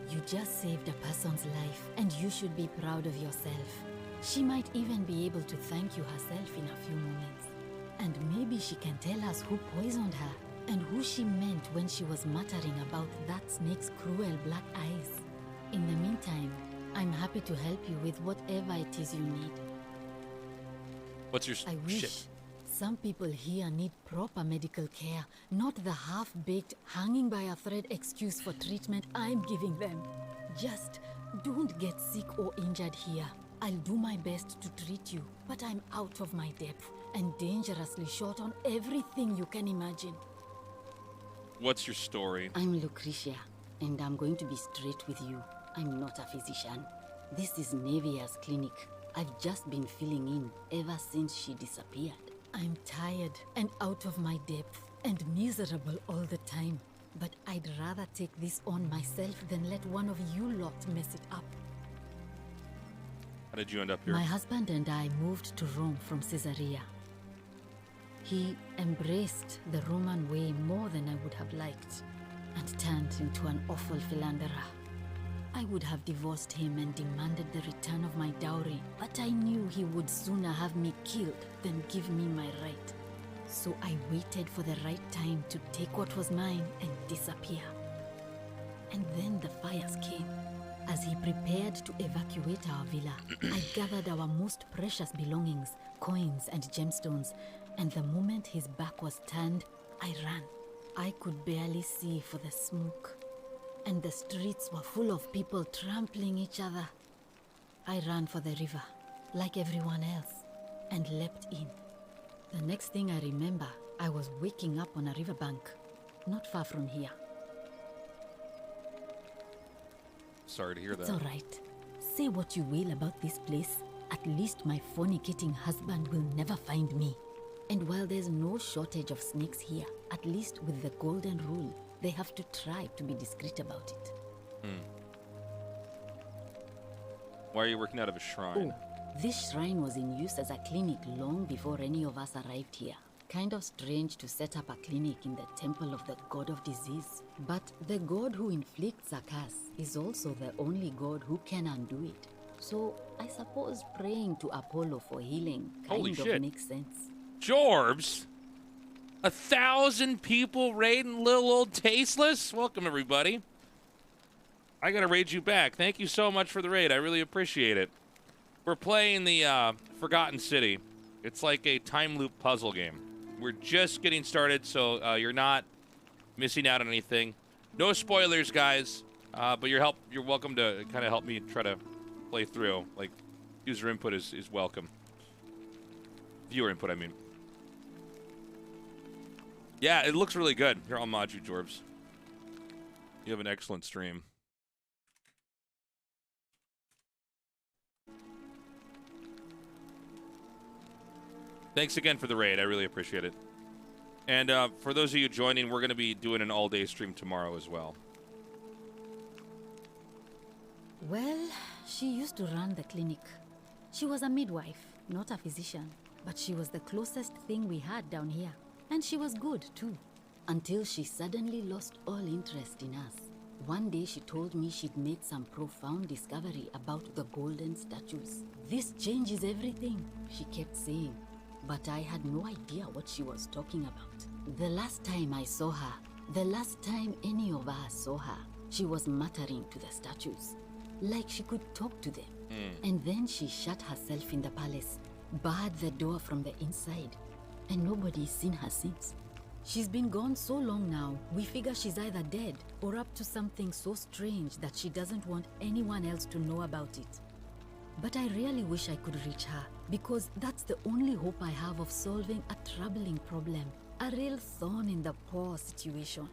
You just saved a person's life, and you should be proud of yourself. She might even be able to thank you herself in a few moments. And maybe she can tell us who poisoned her, and who she meant when she was muttering about that snake's cruel black eyes. In the meantime, I'm happy to help you with whatever it is you need. What's your I wish shit? some people here need proper medical care, not the half-baked, hanging by a thread excuse for treatment I'm giving them. Just don't get sick or injured here. I'll do my best to treat you, but I'm out of my depth and dangerously short on everything you can imagine. What's your story? I'm Lucretia, and I'm going to be straight with you. I'm not a physician. This is Nevia's clinic. I've just been filling in ever since she disappeared. I'm tired and out of my depth and miserable all the time. But I'd rather take this on myself than let one of you lot mess it up. How did you end up here? My husband and I moved to Rome from Caesarea. He embraced the Roman way more than I would have liked and turned into an awful philanderer. I would have divorced him and demanded the return of my dowry, but I knew he would sooner have me killed than give me my right. So I waited for the right time to take what was mine and disappear. And then the fires came. As he prepared to evacuate our villa, I gathered our most precious belongings, coins and gemstones, and the moment his back was turned, I ran. I could barely see for the smoke, and the streets were full of people trampling each other. I ran for the river, like everyone else, and leapt in. The next thing I remember, I was waking up on a riverbank, not far from here. Sorry to hear that. It's all right. Say what you will about this place. At least my fornicating husband will never find me. And while there's no shortage of snakes here, at least with the golden rule, they have to try to be discreet about it. Why are you working out of a shrine? Oh, this shrine was in use as a clinic long before any of us arrived here. Kind of strange to set up a clinic in the temple of the god of disease. But the god who inflicts a curse is also the only god who can undo it. So I suppose praying to Apollo for healing kind of makes sense. Jorbs? 1,000 people raiding little old Tasteless? Welcome, everybody. I gotta raid you back. Thank you so much for the raid. I really appreciate it. We're playing the Forgotten City. It's like a time loop puzzle game. We're just getting started, so you're not missing out on anything. No spoilers, guys. But you're welcome to kind of help me try to play through. Like, user input is welcome. Viewer input, I mean. Yeah, it looks really good. Here, I'll mod you, Jorbs. You have an excellent stream. Thanks again for the raid. I really appreciate it. And for those of you joining, we're going to be doing an all-day stream tomorrow as well. Well, she used to run the clinic. She was a midwife, not a physician. But she was the closest thing we had down here. And she was good, too. Until she suddenly lost all interest in us. One day she told me she'd made some profound discovery about the golden statues. This changes everything, she kept saying. But I had no idea what she was talking about. The last time I saw her, the last time any of us saw her, she was muttering to the statues, like she could talk to them. And then she shut herself in the palace, barred the door from the inside, and nobody's seen her since. She's been gone so long now, we figure she's either dead or up to something so strange that she doesn't want anyone else to know about it. But I really wish I could reach her, because that's the only hope I have of solving a troubling problem, a real thorn in the paw situation.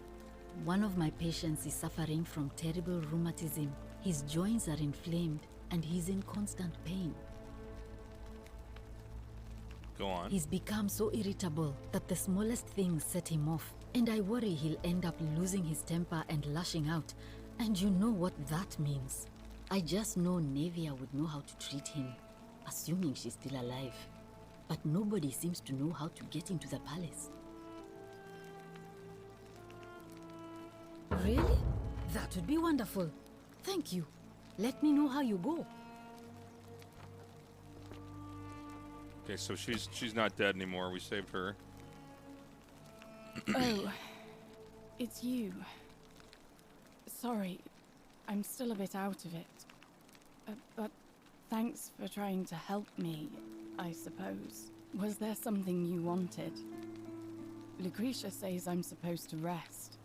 One of my patients is suffering from terrible rheumatism. His joints are inflamed, and he's in constant pain. Go on. He's become so irritable that the smallest things set him off, and I worry he'll end up losing his temper and lashing out, and you know what that means. I just know Nevia would know how to treat him, assuming she's still alive. But nobody seems to know how to get into the palace. Really? That would be wonderful. Thank you. Let me know how you go. Okay, so she's not dead anymore. We saved her. Oh, it's you. Sorry, I'm still a bit out of it. But thanks for trying to help me, I suppose. Was there something you wanted? Lucretia says I'm supposed to rest.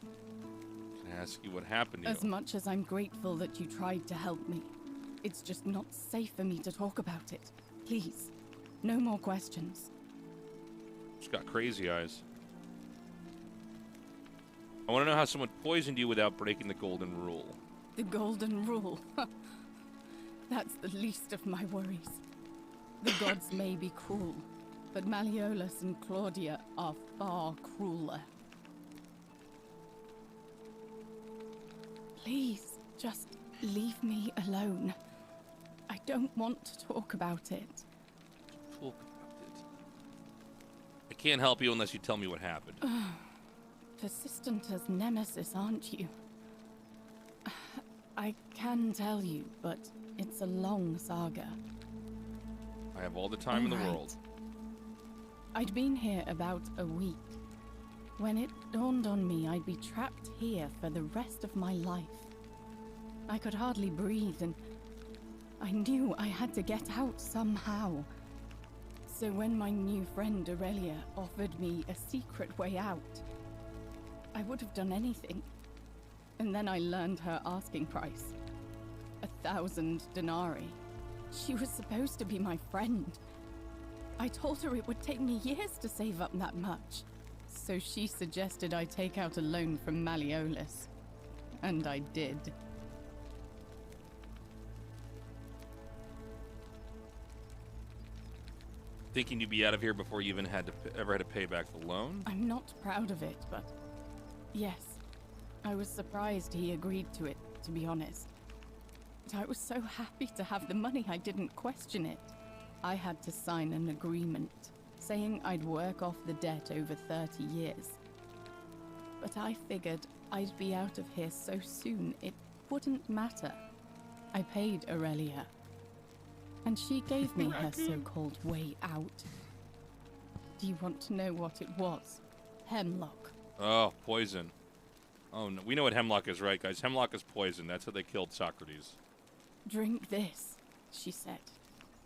Can I ask you what happened to you? As much as I'm grateful that you tried to help me, it's just not safe for me to talk about it. Please, no more questions. She's got crazy eyes. I want to know how someone poisoned you without breaking the golden rule. The golden rule. That's the least of my worries. The gods may be cruel, but Malleolus and Claudia are far crueler. Please, just leave me alone. I don't want to talk about it. Talk about it. I can't help you unless you tell me what happened. Persistent as Nemesis, aren't you? I can tell you, but it's a long saga. I have all the time in the world. I'd been here about a week. When it dawned on me I'd be trapped here for the rest of my life. I could hardly breathe, and I knew I had to get out somehow. So when my new friend Aurelia offered me a secret way out, I would have done anything. And then I learned her asking price. 1,000 denarii. She was supposed to be my friend. I told her it would take me years to save up that much. So she suggested I take out a loan from Malleolus. And I did. Thinking you'd be out of here before you even ever had to pay back the loan? I'm not proud of it, but yes. I was surprised he agreed to it, to be honest. But I was so happy to have the money I didn't question it. I had to sign an agreement, saying I'd work off the debt over 30 years. But I figured I'd be out of here so soon it wouldn't matter. I paid Aurelia, and she gave me her so-called way out. Do you want to know what it was? Hemlock. Oh, poison. Oh, no. We know what hemlock is, right, guys? Hemlock is poison. That's how they killed Socrates. Drink this, she said,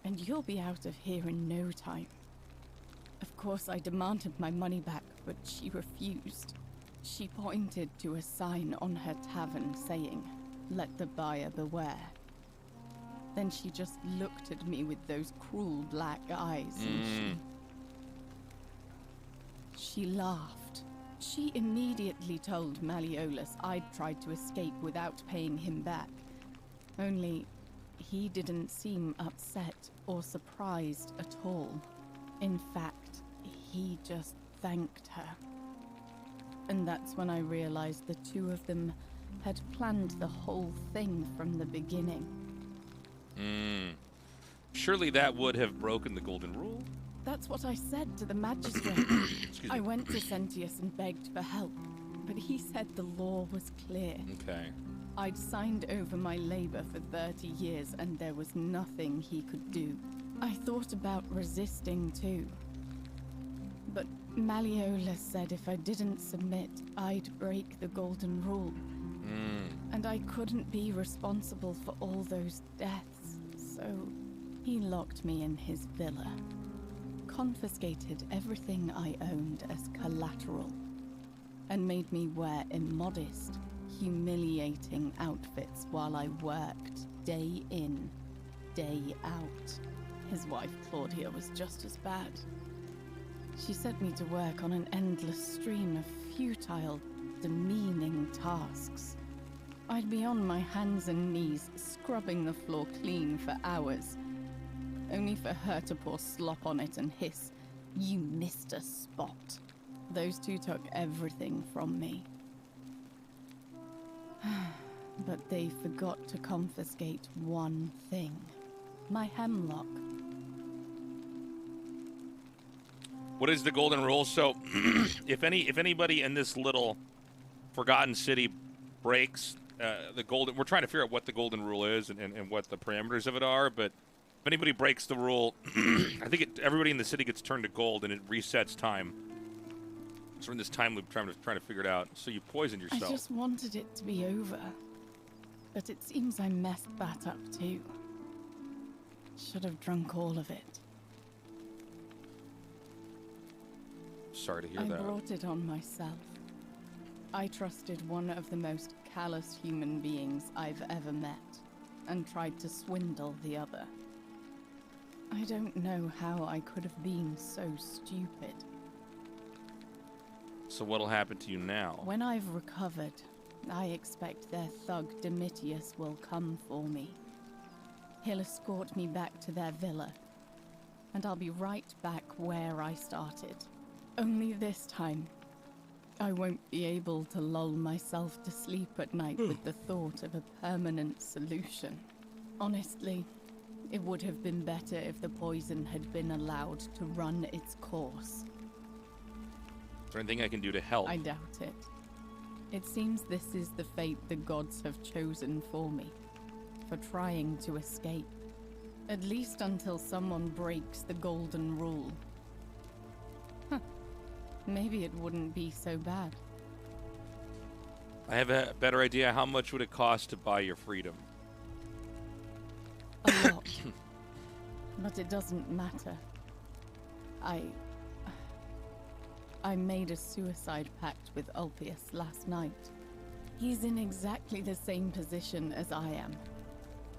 and you'll be out of here in no time. Of course, I demanded my money back, but she refused. She pointed to a sign on her tavern saying, "Let the buyer beware." Then she just looked at me with those cruel black eyes, and she laughed. She immediately told Malleolus I'd tried to escape without paying him back. Only, he didn't seem upset or surprised at all. In fact, he just thanked her. And that's when I realized the two of them had planned the whole thing from the beginning. Surely that would have broken the golden rule? That's what I said to the magistrate. I went to Sentius and begged for help, but he said the law was clear. Okay. I'd signed over my labor for 30 years and there was nothing he could do. I thought about resisting too. But Malleolus said if I didn't submit, I'd break the golden rule. And I couldn't be responsible for all those deaths, so he locked me in his villa. Confiscated everything I owned as collateral, and made me wear immodest, humiliating outfits while I worked day in, day out. His wife Claudia was just as bad. She sent me to work on an endless stream of futile, demeaning tasks. I'd be on my hands and knees, scrubbing the floor clean for hours, only for her to pour slop on it and hiss, "You missed a spot." Those two took everything from me. But they forgot to confiscate one thing. My hemlock. What is the golden rule? So, if anybody in this little forgotten city breaks the golden. We're trying to figure out what the golden rule is and what the parameters of it are. But if anybody breaks the rule, I think everybody in the city gets turned to gold and it resets time. So we're in this time loop trying to figure it out. So you poisoned yourself. I just wanted it to be over. But it seems I messed that up too. Should have drunk all of it. Sorry to hear I that. brought it on myself. I trusted one of the most callous human beings I've ever met, and tried to swindle the other. I don't know how I could have been so stupid. So what'll happen to you now? When I've recovered, I expect their thug Domitius will come for me. He'll escort me back to their villa, and I'll be right back where I started. Only this time, I won't be able to lull myself to sleep at night with the thought of a permanent solution. Honestly, it would have been better if the poison had been allowed to run its course. Is there anything I can do to help? I doubt it. It seems this is the fate the gods have chosen for me, for trying to escape. At least until someone breaks the golden rule. Huh. Maybe it wouldn't be so bad. I have a better idea. How much would it cost to buy your freedom? A lot. But it doesn't matter. I made a suicide pact with Ulpius last night. He's in exactly the same position as I am.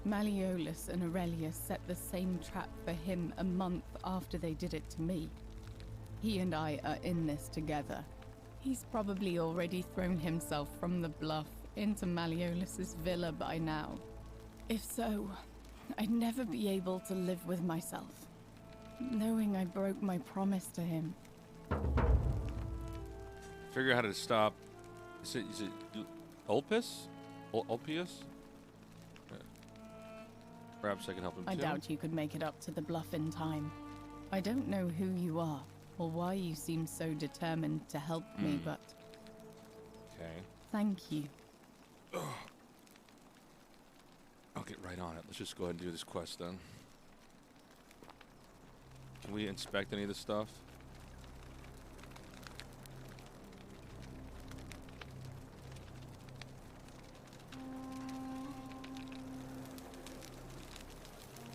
Malleolus and Aurelius set the same trap for him a month after they did it to me. He and I are in this together. He's probably already thrown himself from the bluff into Malleolus's villa by now. If so, I'd never be able to live with myself, knowing I broke my promise to him. Figure out how to stop. Is it Ulpius? Ulpius? Perhaps I can help him I too. doubt you could make it up to the bluff in time. I don't know who you are, or why you seem so determined to help me, but... Okay. Thank you. I'll get right on it. Let's just go ahead and do this quest then. Can we inspect any of this stuff?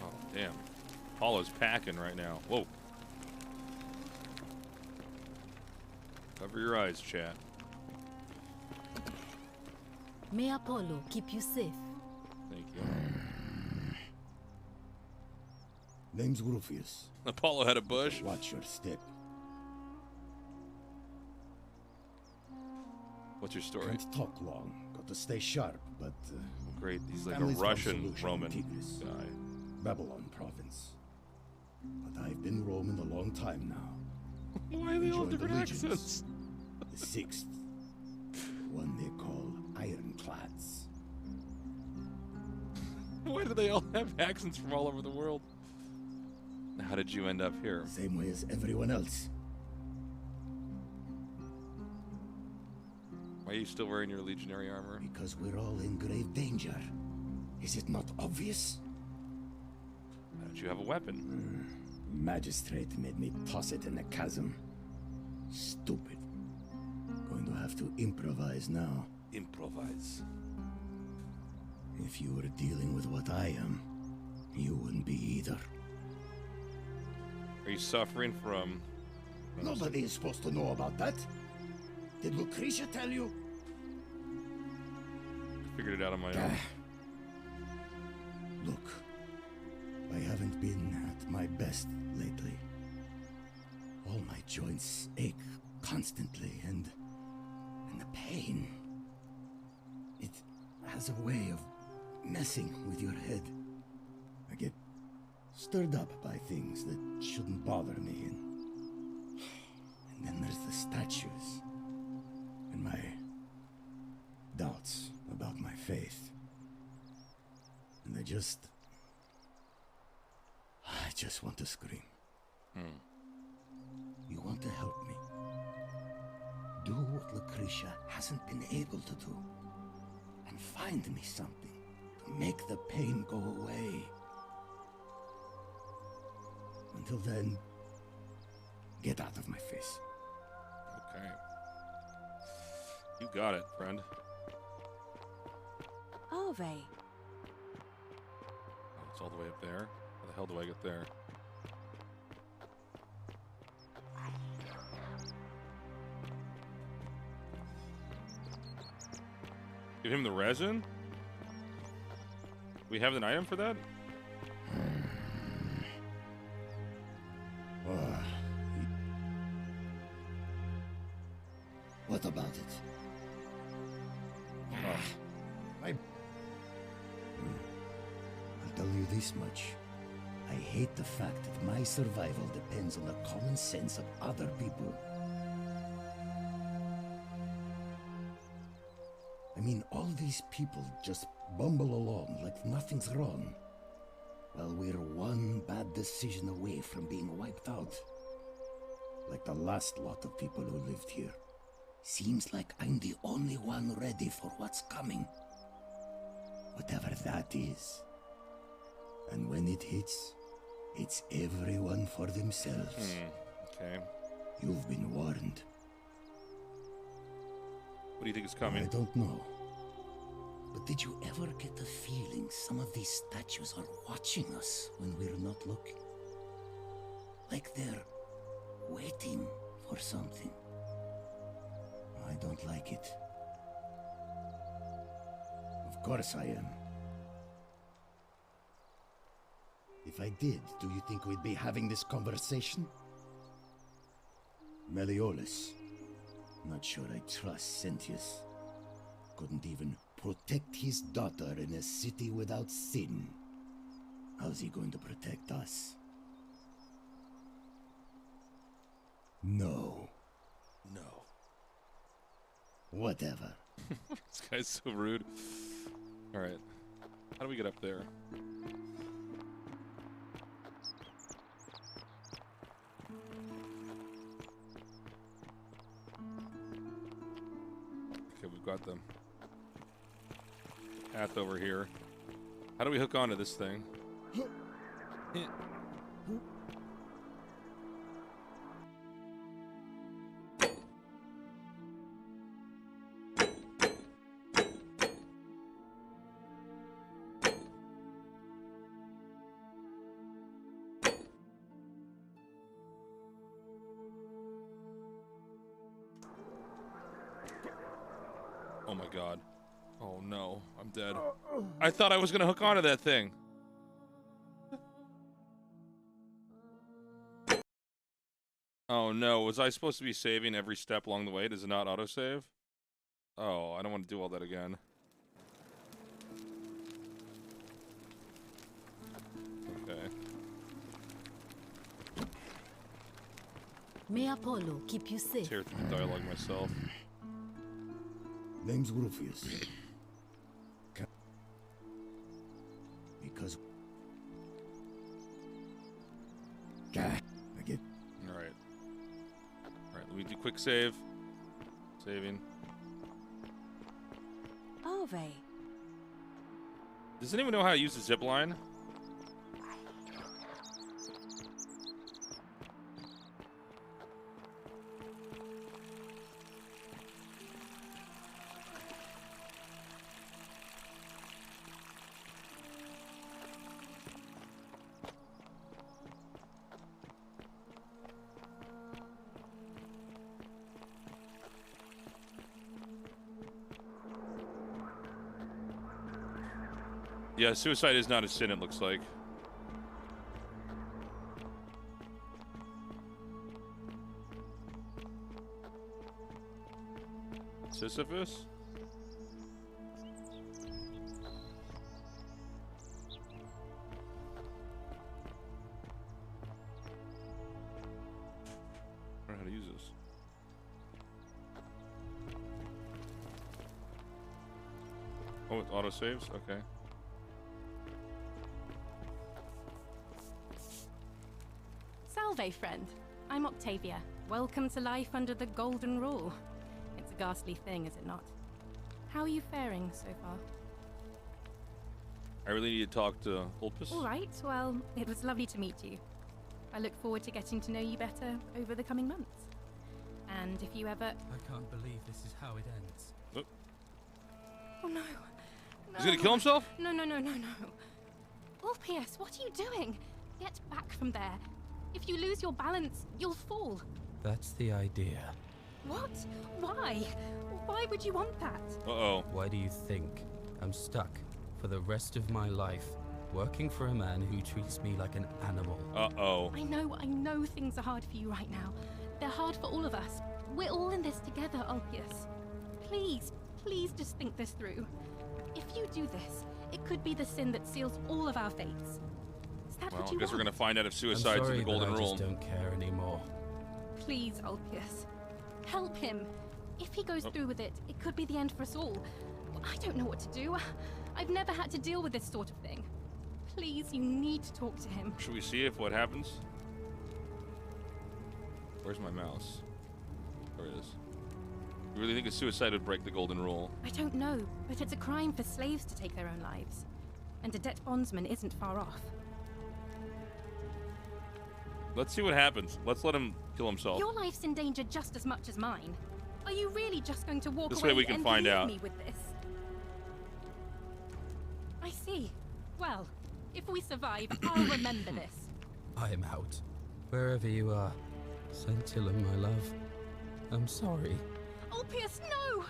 Oh, damn. Apollo's packing right now. Whoa. Cover your eyes, chat. May Apollo keep you safe. Thank you. Name's Rufius. Apollo had a bush. Watch your step. What's your story? Can't talk long. Got to stay sharp, but... Great, he's like a family's Russian solution Roman in Tigris, guy. Babylon province. But I've been Roman a long time now. Why are they all Joined the different legions. accents? The sixth. One they call Ironclads. Why do they all have accents from all over the world? How did you end up here? Same way as everyone else. Why are you still wearing your legionary armor? Because we're all in grave danger. Is it not obvious? Why don't you have a weapon? Magistrate made me toss it in the chasm. Stupid. Going to have to improvise now. Improvise. If you were dealing with what I am, you wouldn't be either. Are you suffering from... Nobody is supposed to know about that. Did Lucretia tell you? I figured it out on my own. Look, I haven't been at my best lately. All my joints ache constantly, and the pain. It has a way of messing with your head. I get stirred up by things that shouldn't bother me, and then there's the statues, and my doubts about my faith. And I just want to scream. You want to help me? Do what Lucretia hasn't been able to do, and fight find me something to make the pain go away. Until then, get out of my face. Okay. You got it, friend. Are they? Oh, it's all the way up there. How the hell do I get there? Give him the resin? We have an item for that? What about it? I'll tell you this much. I hate the fact that my survival depends on the common sense of other people. I mean, all these people just bumble along like nothing's wrong, while we're one bad decision away from being wiped out. Like the last lot of people who lived here. Seems like I'm the only one ready for what's coming. Whatever that is. And when it hits, it's everyone for themselves. Okay. You've been warned. What do you think is coming? I don't know. But did you ever get the feeling some of these statues are watching us when we're not looking? Like they're waiting for something. I don't like it. Of course I am. If I did, do you think we'd be having this conversation? Malleolus. Not sure I trust Sentius. Couldn't even protect his daughter in a city without sin. How's he going to protect us? No. No. Whatever. This guy's so rude. Alright. How do we get up there? Okay, we've got the path over here. How do we hook onto this thing? Oh my god. Oh no, I'm dead. I thought I was gonna hook onto that thing. Oh no, was I supposed to be saving every step along the way? Does it not autosave? Oh, I don't want to do all that again. Okay. May Apollo keep you safe. Tear through the dialogue myself. Name's Rufius. Because... I get... Alright. Alright, let me do quick save. Saving. Are they? Does anyone know how to use the zip line? Yeah, suicide is not a sin, it looks like. Sisyphus? I don't know how to use this. Oh, it auto-saves? Okay. Salve, friend. I'm Octavia. Welcome to life under the Golden Rule. It's a ghastly thing, is it not? How are you faring so far? I really need to talk to Ulpus. All right, well, it was lovely to meet you. I look forward to getting to know you better over the coming months. And if you ever... I can't believe this is how it ends. Oh, Oh no. He's gonna kill himself? No. Ulpius, what are you doing? Get back from there. If you lose your balance, you'll fall. That's the idea. What? Why? Why would you want that? Uh-oh. Why do you think I'm stuck for the rest of my life working for a man who treats me like an animal? Uh-oh. I know things are hard for you right now. They're hard for all of us. We're all in this together, Ulpius. Please just think this through. If you do this, it could be the sin that seals all of our fates. Is that Well, what I you guess we're want? gonna find out if suicide's in the golden I rule. just don't care anymore. Please, Ulpius. Help him. If he goes through with it, it could be the end for us all. I don't know what to do. I've never had to deal with this sort of thing. Please, you need to talk to him. Should we see if what happens? Where's my mouse? There it is. You really think a suicide would break the golden rule? I don't know, but it's a crime for slaves to take their own lives. And a debt bondsman isn't far off. Let's see what happens. Let's let him kill himself. Your life's in danger just as much as mine. Are you really just going to walk This away way we can and find leave out. me with this? I see. Well, if we survive, I'll remember this. I'm out. Wherever you are. Scintilla, my love. I'm sorry. Ulpius, no!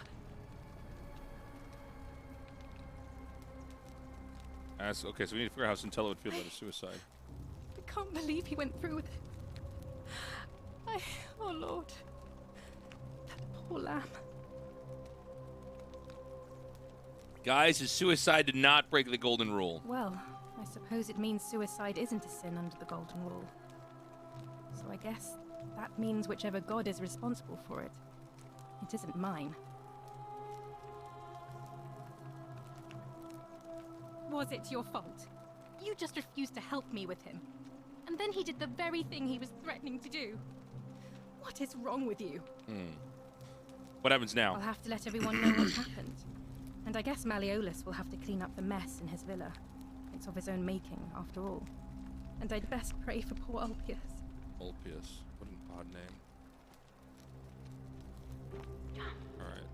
Okay, so we need to figure out how Scintilla would feel about a suicide. I can't believe he went through with it. Oh Lord. That poor lamb. Guys, his suicide did not break the golden rule. Well, I suppose it means suicide isn't a sin under the golden rule. So I guess that means whichever god is responsible for it. It isn't mine. Was it your fault? You just refused to help me with him. And then he did the very thing he was threatening to do. What is wrong with you? What happens now? I'll have to let everyone know what happened. And I guess Malleolus will have to clean up the mess in his villa. It's of his own making, after all. And I'd best pray for poor Ulpius. Ulpius. What an odd name. Alright.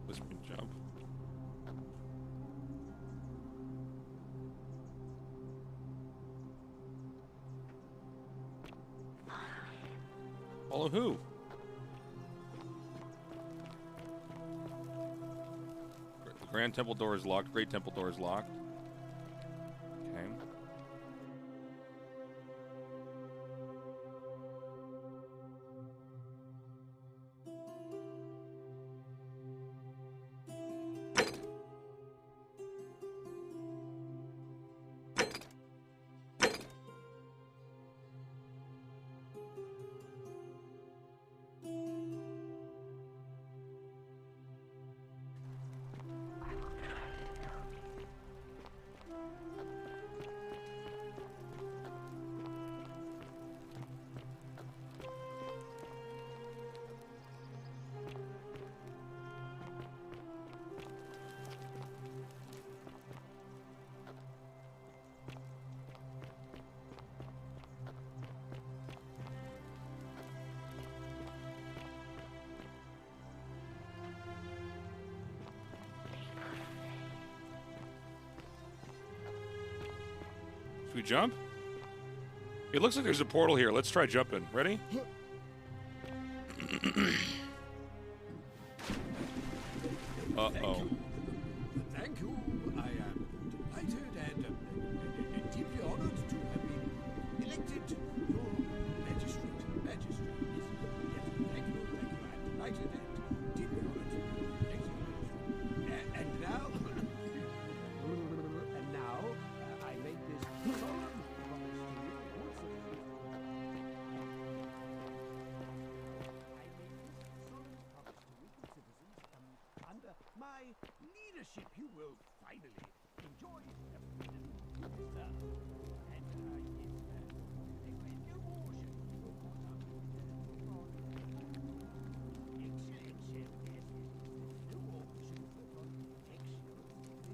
This we can jump. Follow who? The Grand Temple door is locked. Great Temple door is locked. Okay. Should we jump? It looks like there's a portal here. Let's try jumping. Ready? Uh-oh. Thank you. I am delighted and deeply honored to have been elected your magistrate. Magistrate, yes. Yes, thank you. I'm delighted and deeply honored. Thank you. And now, I make this solemn promise to you also. Under my leadership, you will finally enjoy the freedom you deserve. And no more shall you feel caught up Excellent, yes. No more shall you feel caught. Excellent.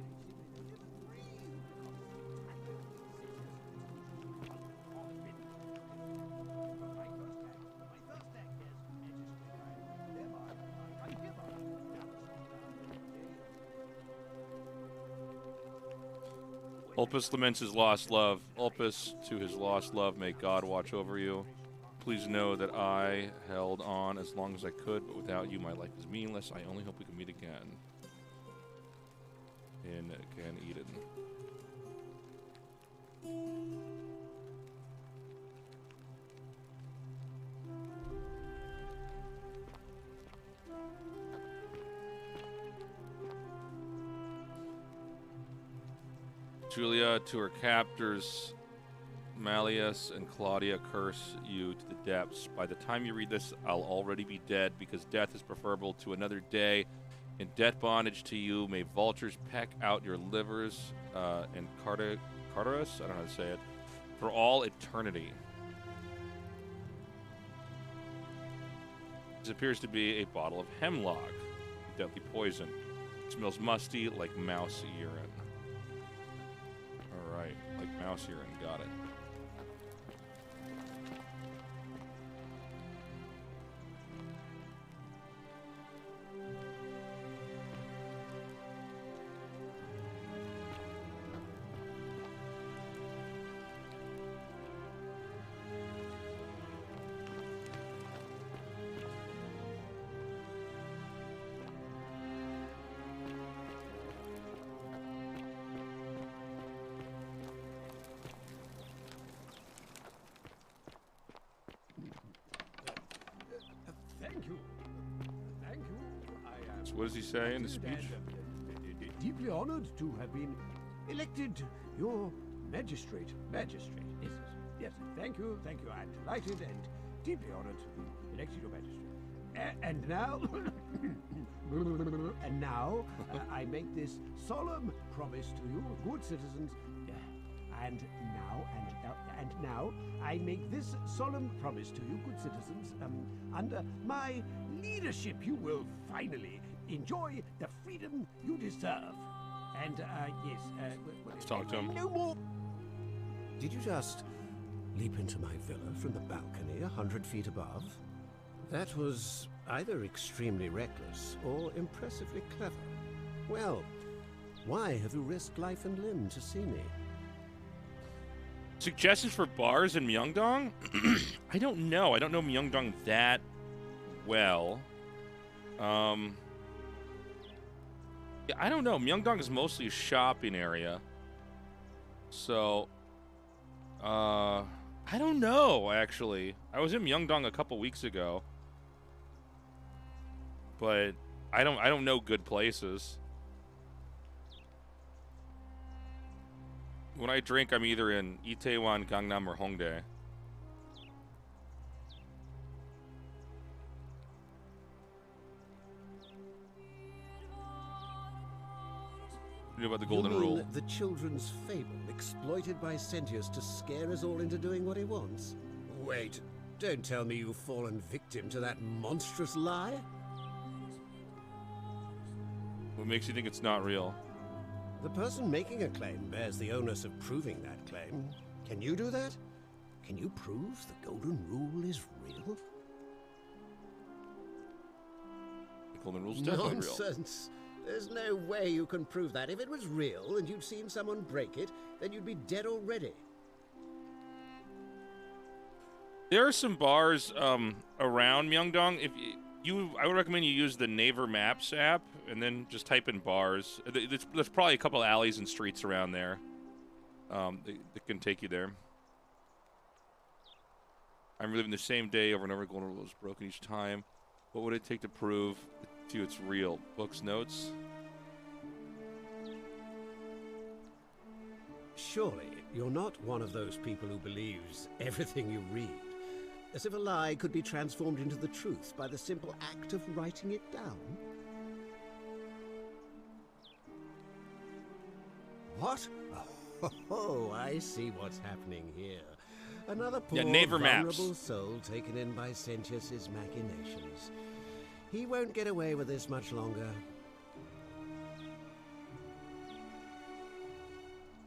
Ulpus laments his lost love. Ulpus, to his lost love, may God watch over you. Please know that I held on as long as I could, but without you, my life is meaningless. I only hope we can meet again. In Gan Eden. Julia, to her captors, Malleus and Claudia, curse you to the depths. By the time you read this, I'll already be dead, because death is preferable to another day. In death bondage to you, may vultures peck out your livers and Carterus, I don't know how to say it, for all eternity. This appears to be a bottle of hemlock, deadly poison. It smells musty like mouse urine. Alright, like mouse urine, got it. What does he say in the speech? Deeply honored to have been elected your magistrate. Magistrate, yes, yes. Thank you. I'm delighted and deeply honored to be elected your magistrate. And now, I make this solemn promise to you, good citizens. And now, I make this solemn promise to you, good citizens. Under my leadership, you will finally enjoy the freedom you deserve. And, yes, let's talk to him. No more. Did you just leap into my villa from the balcony 100 feet above? That was either extremely reckless or impressively clever. Well, why have you risked life and limb to see me? Suggestions for bars in Myeongdong? I don't know. I don't know Myeongdong that well. Yeah, I don't know. Myeongdong is mostly a shopping area. So, I don't know, actually. I was in Myeongdong a couple weeks ago. But I don't know good places. When I drink, I'm either in Itaewon, Gangnam, or Hongdae. You know about the Golden Rule? The children's fable exploited by Sentius to scare us all into doing what he wants? Wait, don't tell me you've fallen victim to that monstrous lie? What makes you think it's not real? The person making a claim bears the onus of proving that claim. Can you do that? Can you prove the Golden Rule is real? The Golden Rule's definitely real. Nonsense! There's no way you can prove that. If it was real and you'd seen someone break it, then you'd be dead already. There are some bars around Myeongdong. If I would recommend you use the Naver Maps app and then just type in bars. There's probably a couple alleys and streets around there that can take you there. I'm reliving the same day over and over. Golden Rule is broken each time. What would it take to prove to you it's real? Books, notes? Surely you're not one of those people who believes everything you read. As if a lie could be transformed into the truth by the simple act of writing it down. What? Oh, I see what's happening here. Another poor, vulnerable soul taken in by Sentius's machinations. He won't get away with this much longer.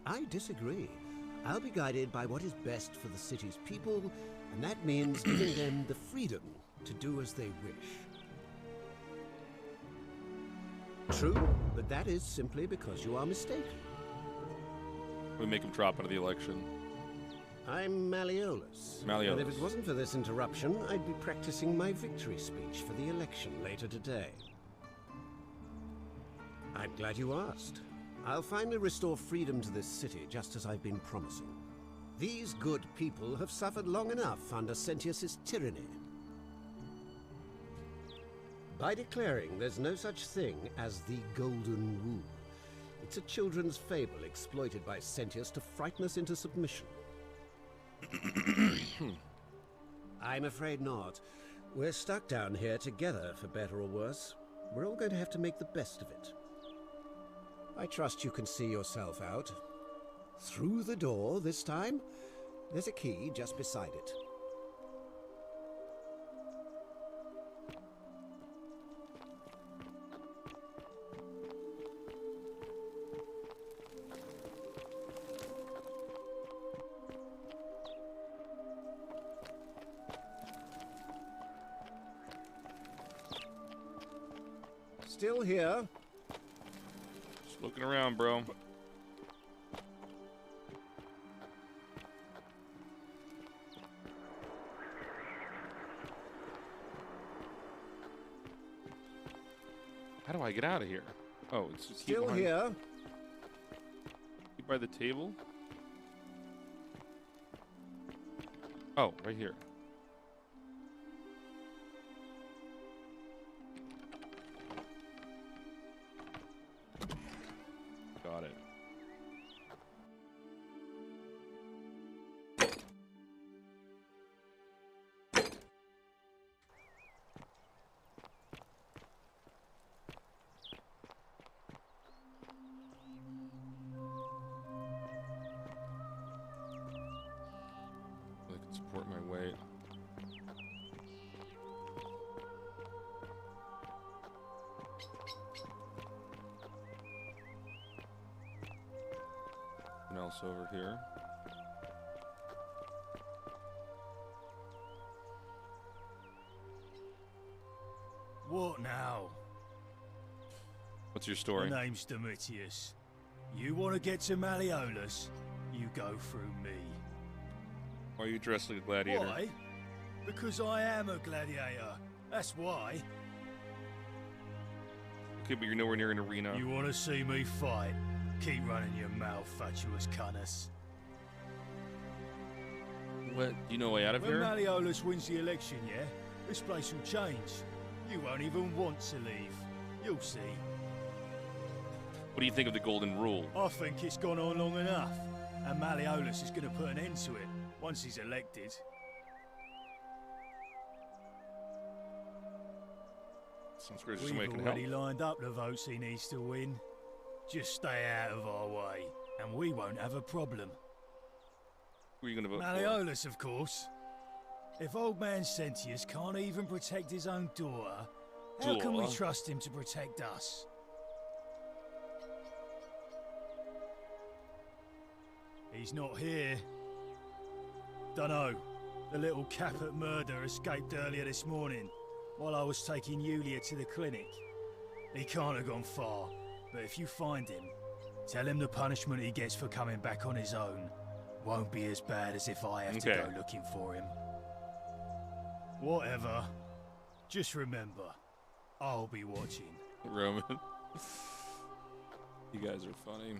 I disagree. I'll be guided by what is best for the city's people, and that means giving them the freedom to do as they wish. True, but that is simply because you are mistaken. We make him drop out of the election. I'm Malleolus. Malleolus. And if it wasn't for this interruption, I'd be practicing my victory speech for the election later today. I'm glad you asked. I'll finally restore freedom to this city, just as I've been promising. These good people have suffered long enough under Sentius's tyranny. By declaring there's no such thing as the Golden Rule, it's a children's fable exploited by Sentius to frighten us into submission. I'm afraid not. We're stuck down here together, for better or worse. We're all going to have to make the best of it. I trust you can see yourself out. Through the door this time. There's a key just beside it. Still here. Just looking around, bro. How do I get out of here? Oh, it's just still here. By the table? Oh, right here. Got it. I can support my weight. Something else over here. What now? What's your story? My name's Domitius. You want to get to Malleolus? You go through me. Why are you dressed like a gladiator? Why? Because I am a gladiator. That's why. Okay, but you're nowhere near an arena. You want to see me fight? Keep running your mouth, fatuous cunners. What? Do you know a way out of When here? Malleolus wins the election, yeah? This place will change. You won't even want to leave. You'll see. What do you think of the Golden Rule? I think it's gone on long enough. And Malleolus is going to put an end to it once he's elected. Sounds great. We've already lined up the votes he needs to win. Just stay out of our way, and we won't have a problem. Who are you going to vote Malleolus, of course. If old man Sentius can't even protect his own daughter, how can we trust him to protect us? He's not here. Dunno. The little Capet murder escaped earlier this morning, while I was taking Yulia to the clinic. He can't have gone far, but if you find him, tell him the punishment he gets for coming back on his own won't be as bad as if I have to go looking for him. Whatever. Just remember, I'll be watching. Roman. You guys are funny.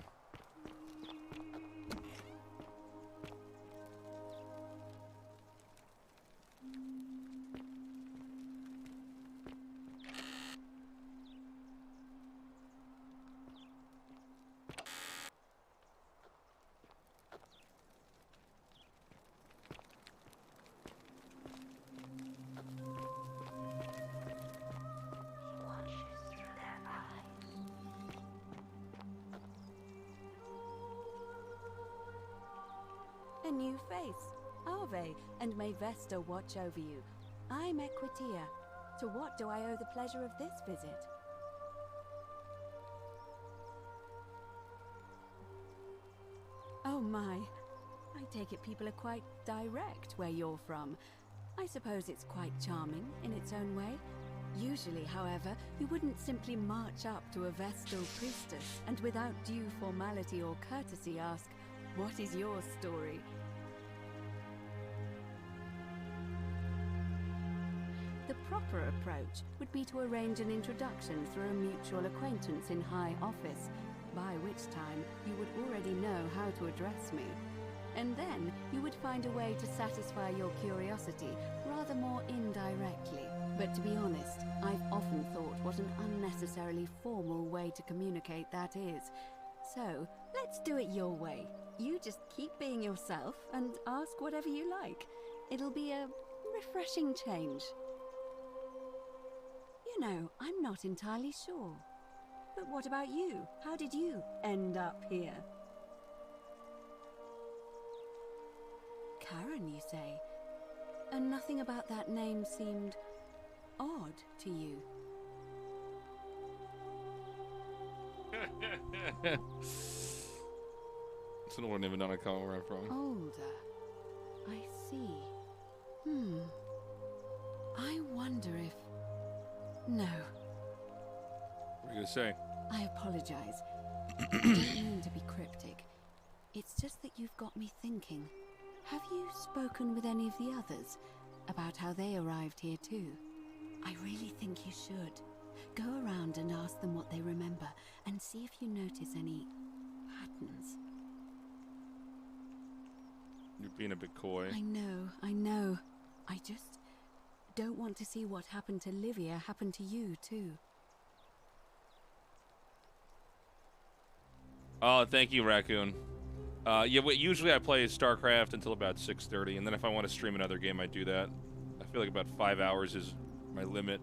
A new face. Ave, and may Vesta watch over you. I'm Equitia. To what do I owe the pleasure of this visit? Oh my. I take it people are quite direct where you're from. I suppose it's quite charming in its own way. Usually, however, we wouldn't simply march up to a Vestal priestess and without due formality or courtesy ask, What is your story? The proper approach would be to arrange an introduction through a mutual acquaintance in high office, by which time you would already know how to address me. And then you would find a way to satisfy your curiosity rather more indirectly. But to be honest, I've often thought what an unnecessarily formal way to communicate that is. So, let's do it your way. You just keep being yourself and ask whatever you like. It'll be a refreshing change. You know, I'm not entirely sure. But what about you? How did you end up here? Karen, you say? And nothing about that name seemed odd to you? It's an old name, not a common where I'm from. Older. I see. I wonder if... No. What are you gonna say? I apologize. I don't mean to be cryptic. It's just that you've got me thinking. Have you spoken with any of the others about how they arrived here too? I really think you should. Go around and ask them what they remember and see if you notice any patterns. You're being a bit coy. I know. I just don't want to see what happened to Livia happen to you too. Oh, thank you, Raccoon. Usually I play StarCraft until about 6:30, and then if I want to stream another game, I do that. I feel like about 5 hours is my limit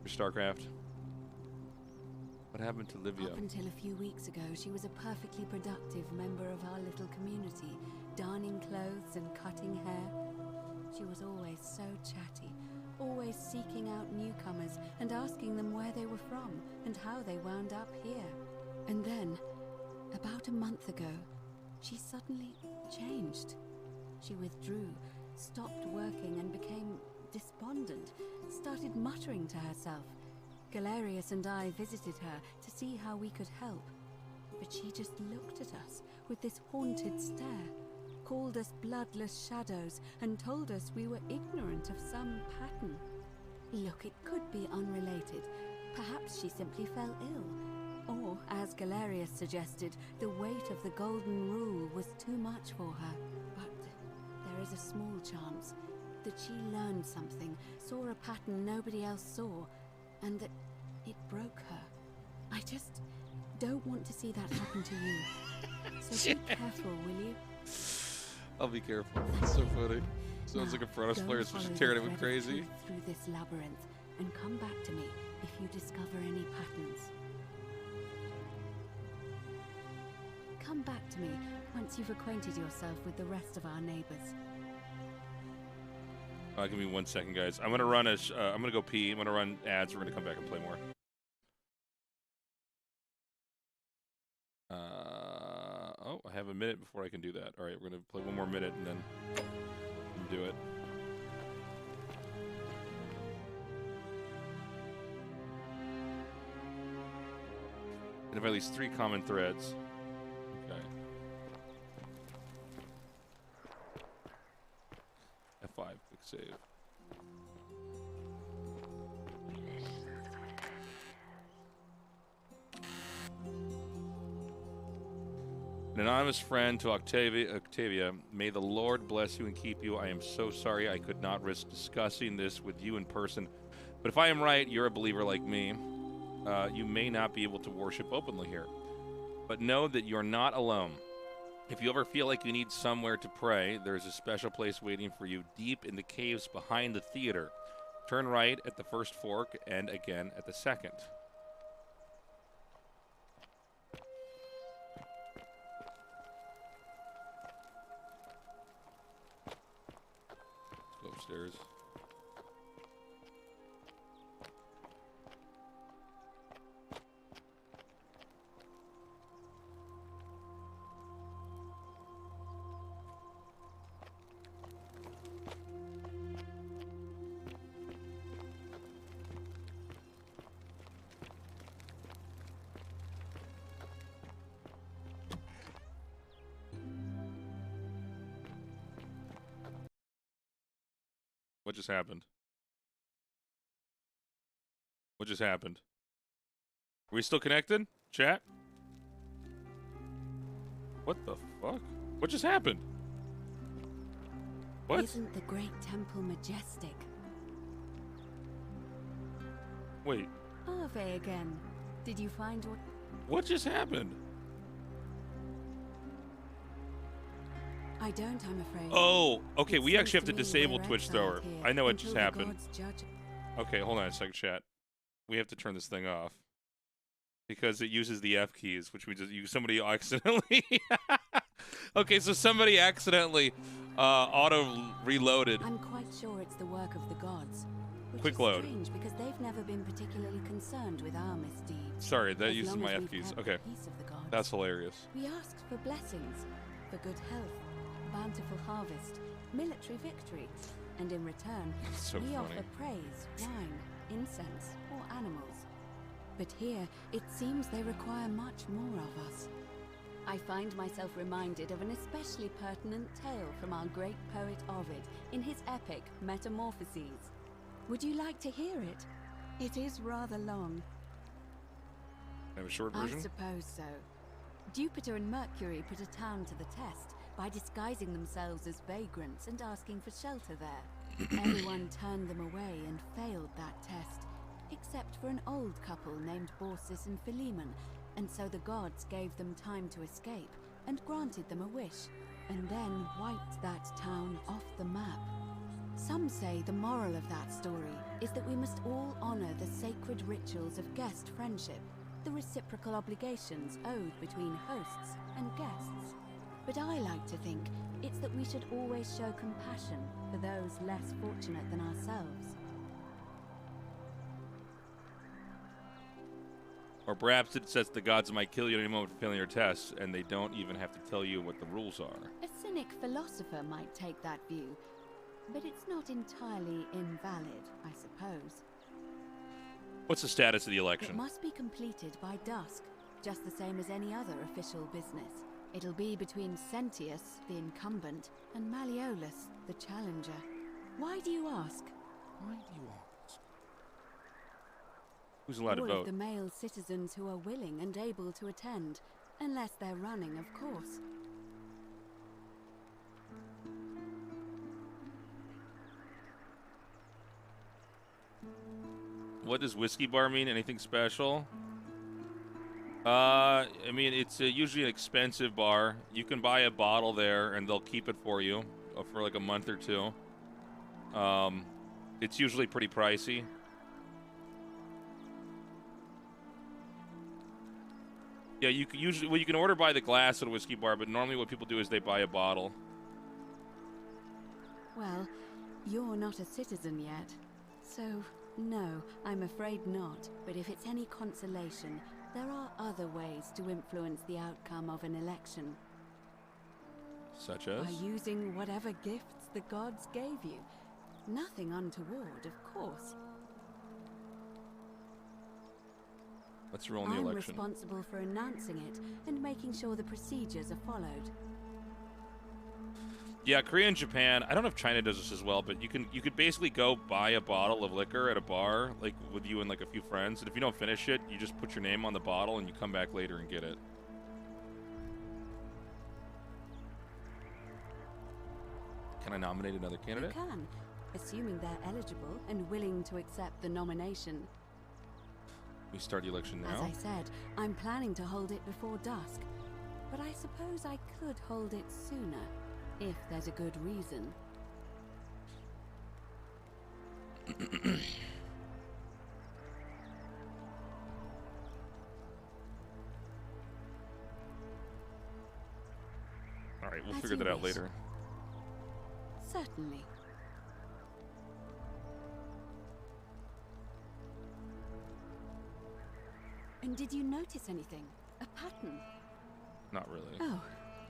for StarCraft. What happened to Livia? Up until a few weeks ago, she was a perfectly productive member of our little community, darning clothes and cutting hair. She was always so chatty, always seeking out newcomers and asking them where they were from and how they wound up here. And then, about a month ago, she suddenly changed. She withdrew, stopped working and became despondent, started muttering to herself. Galerius and I visited her to see how we could help. But she just looked at us with this haunted stare, called us bloodless shadows and told us we were ignorant of some pattern. Look, it could be unrelated. Perhaps she simply fell ill. Or, as Galerius suggested, the weight of the golden rule was too much for her. But there is a small chance that she learned something, saw a pattern nobody else saw, and that it broke her. I just don't want to see that happen to you. So be careful, will you? I'll be careful. It's so funny. Sounds like a Frost player is just tearing him crazy. Through this labyrinth, and come back to me if you discover any patterns. Come back to me once you've acquainted yourself with the rest of our neighbors. Give me 1 second, guys. I'm gonna run I'm gonna go pee. I'm gonna run ads. We're gonna come back and play more. Oh, I have a minute before I can do that. All right, we're gonna play 1 more minute and then do it. And have at least 3 common threads. Okay. F5, quick save. An anonymous friend to Octavia, may the Lord bless you and keep you. I am so sorry I could not risk discussing this with you in person. But if I am right, you're a believer like me. You may not be able to worship openly here. But know that you're not alone. If you ever feel like you need somewhere to pray, there's a special place waiting for you deep in the caves behind the theater. Turn right at the first fork and again at the second. Let's go upstairs. What just happened? What just happened? Are we still connected? Chat? What the fuck? What just happened? What? Isn't the great temple majestic? Wait. Ave again. Did you find what... What just happened? I don't, I'm afraid. Oh, okay, It we seems actually have to to me disable we're Twitch exiled Thrower. here I know what just until the happened. gods judge- Okay, hold on a second, chat. We have to turn this thing off. Because it uses the F keys, which we just use. Somebody accidentally... Okay, so somebody accidentally auto-reloaded. I'm quite sure it's the work of the gods. Which Quick is load. strange because they've never been particularly concerned with our misdeeds. Sorry, that As uses long my as F we've keys. kept the Okay. peace of the gods. That's hilarious. We asked for blessings, for good health, bountiful harvest, military victory, and in return, So we funny. offer praise, wine, incense, or animals. But here, it seems they require much more of us. I find myself reminded of an especially pertinent tale from our great poet Ovid in his epic Metamorphoses. Would you like to hear it? It is rather long. Have a short I version? suppose so. Jupiter and Mercury put a town to the test by disguising themselves as vagrants and asking for shelter there. Everyone turned them away and failed that test, except for an old couple named Baucis and Philemon, and so the gods gave them time to escape and granted them a wish, and then wiped that town off the map. Some say the moral of that story is that we must all honor the sacred rituals of guest friendship, the reciprocal obligations owed between hosts and guests. But I like to think it's that we should always show compassion for those less fortunate than ourselves. Or perhaps it says the gods might kill you at any moment for failing your tests, and they don't even have to tell you what the rules are. A cynic philosopher might take that view, but it's not entirely invalid, I suppose. What's the status of the It election? must be completed by dusk, just the same as any other official business. It'll be between Sentius, the incumbent, and Malleolus, the challenger. Why do you ask? Why do you ask? Who's allowed to All vote? of the male citizens who are willing and able to attend, unless they're running, of course. What does whiskey bar mean? Anything special? I mean, it's usually an expensive bar. You can buy a bottle there, and they'll keep it for you for like a month or two. It's usually pretty pricey. Yeah, you can usually you can order by the glass at a whiskey bar, but normally what people do is they buy a bottle. Well, you're not a citizen yet, so no, I'm afraid not. But if it's any consolation, there are other ways to influence the outcome of an election. Such as? By using whatever gifts the gods gave you. Nothing untoward, of course. What's your role in the I'm election? responsible for announcing it and making sure the procedures are followed. Yeah, Korea and Japan. I don't know if China does this as well, but you could basically go buy a bottle of liquor at a bar, like with you and like a few friends, and if you don't finish it, you just put your name on the bottle and you come back later and get it. Can I nominate another candidate? You can, assuming they're eligible and willing to accept the nomination. We start the election As now. I said, I'm planning to hold it before dusk, but I suppose I could hold it sooner, if there's a good reason. All right, we'll As figure you that out wish. later. Certainly. And did you notice anything? A pattern? Not really. Oh,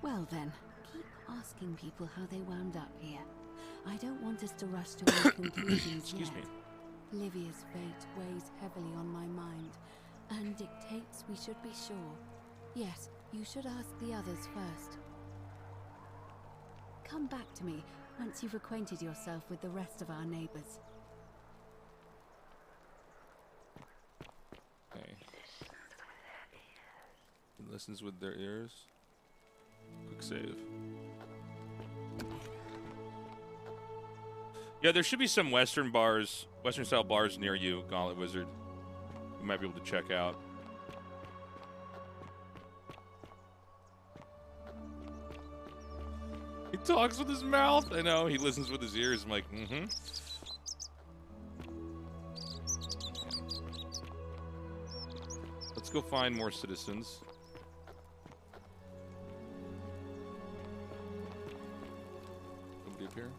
well then. Keep asking people how they wound up here. I don't want us to rush to any conclusions Excuse yet. me. Livia's fate weighs heavily on my mind, and dictates we should be sure. Yes, you should ask the others first. Come back to me once you've acquainted yourself with the rest of our neighbors. Okay. He listens with their ears. Quick save. Yeah, there should be some Western style bars near you, Gauntlet Wizard. You might be able to check out. He talks with his mouth. I know. He listens with his ears. I'm like, mm-hmm. Let's go find more citizens. Nobody up here?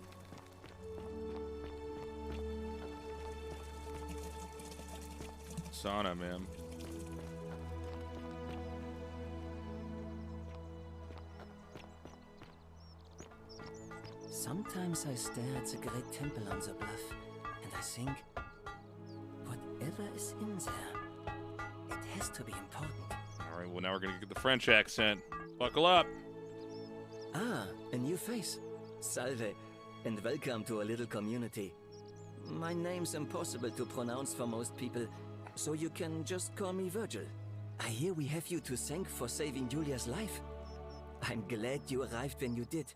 Sauna, man. Sometimes I stare at the great temple on the bluff, and I think, whatever is in there, it has to be important. All right, well, now we're going to get the French accent. Buckle up. Ah, a new face. Salve, and welcome to a little community. My name's impossible to pronounce for most people, so you can just call me Virgil. I hear we have you to thank for saving Julia's life. I'm glad you arrived when you did.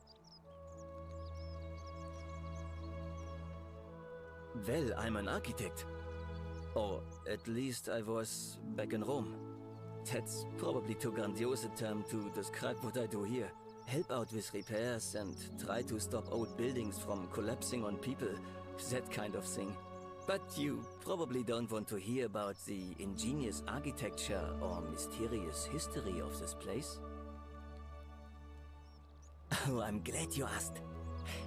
Well, I'm an architect. Or at least I was back in Rome. That's probably too grandiose a term to describe what I do here. Help out with repairs and try to stop old buildings from collapsing on people. That kind of thing. But you probably don't want to hear about the ingenious architecture or mysterious history of this place. Oh, I'm glad you asked.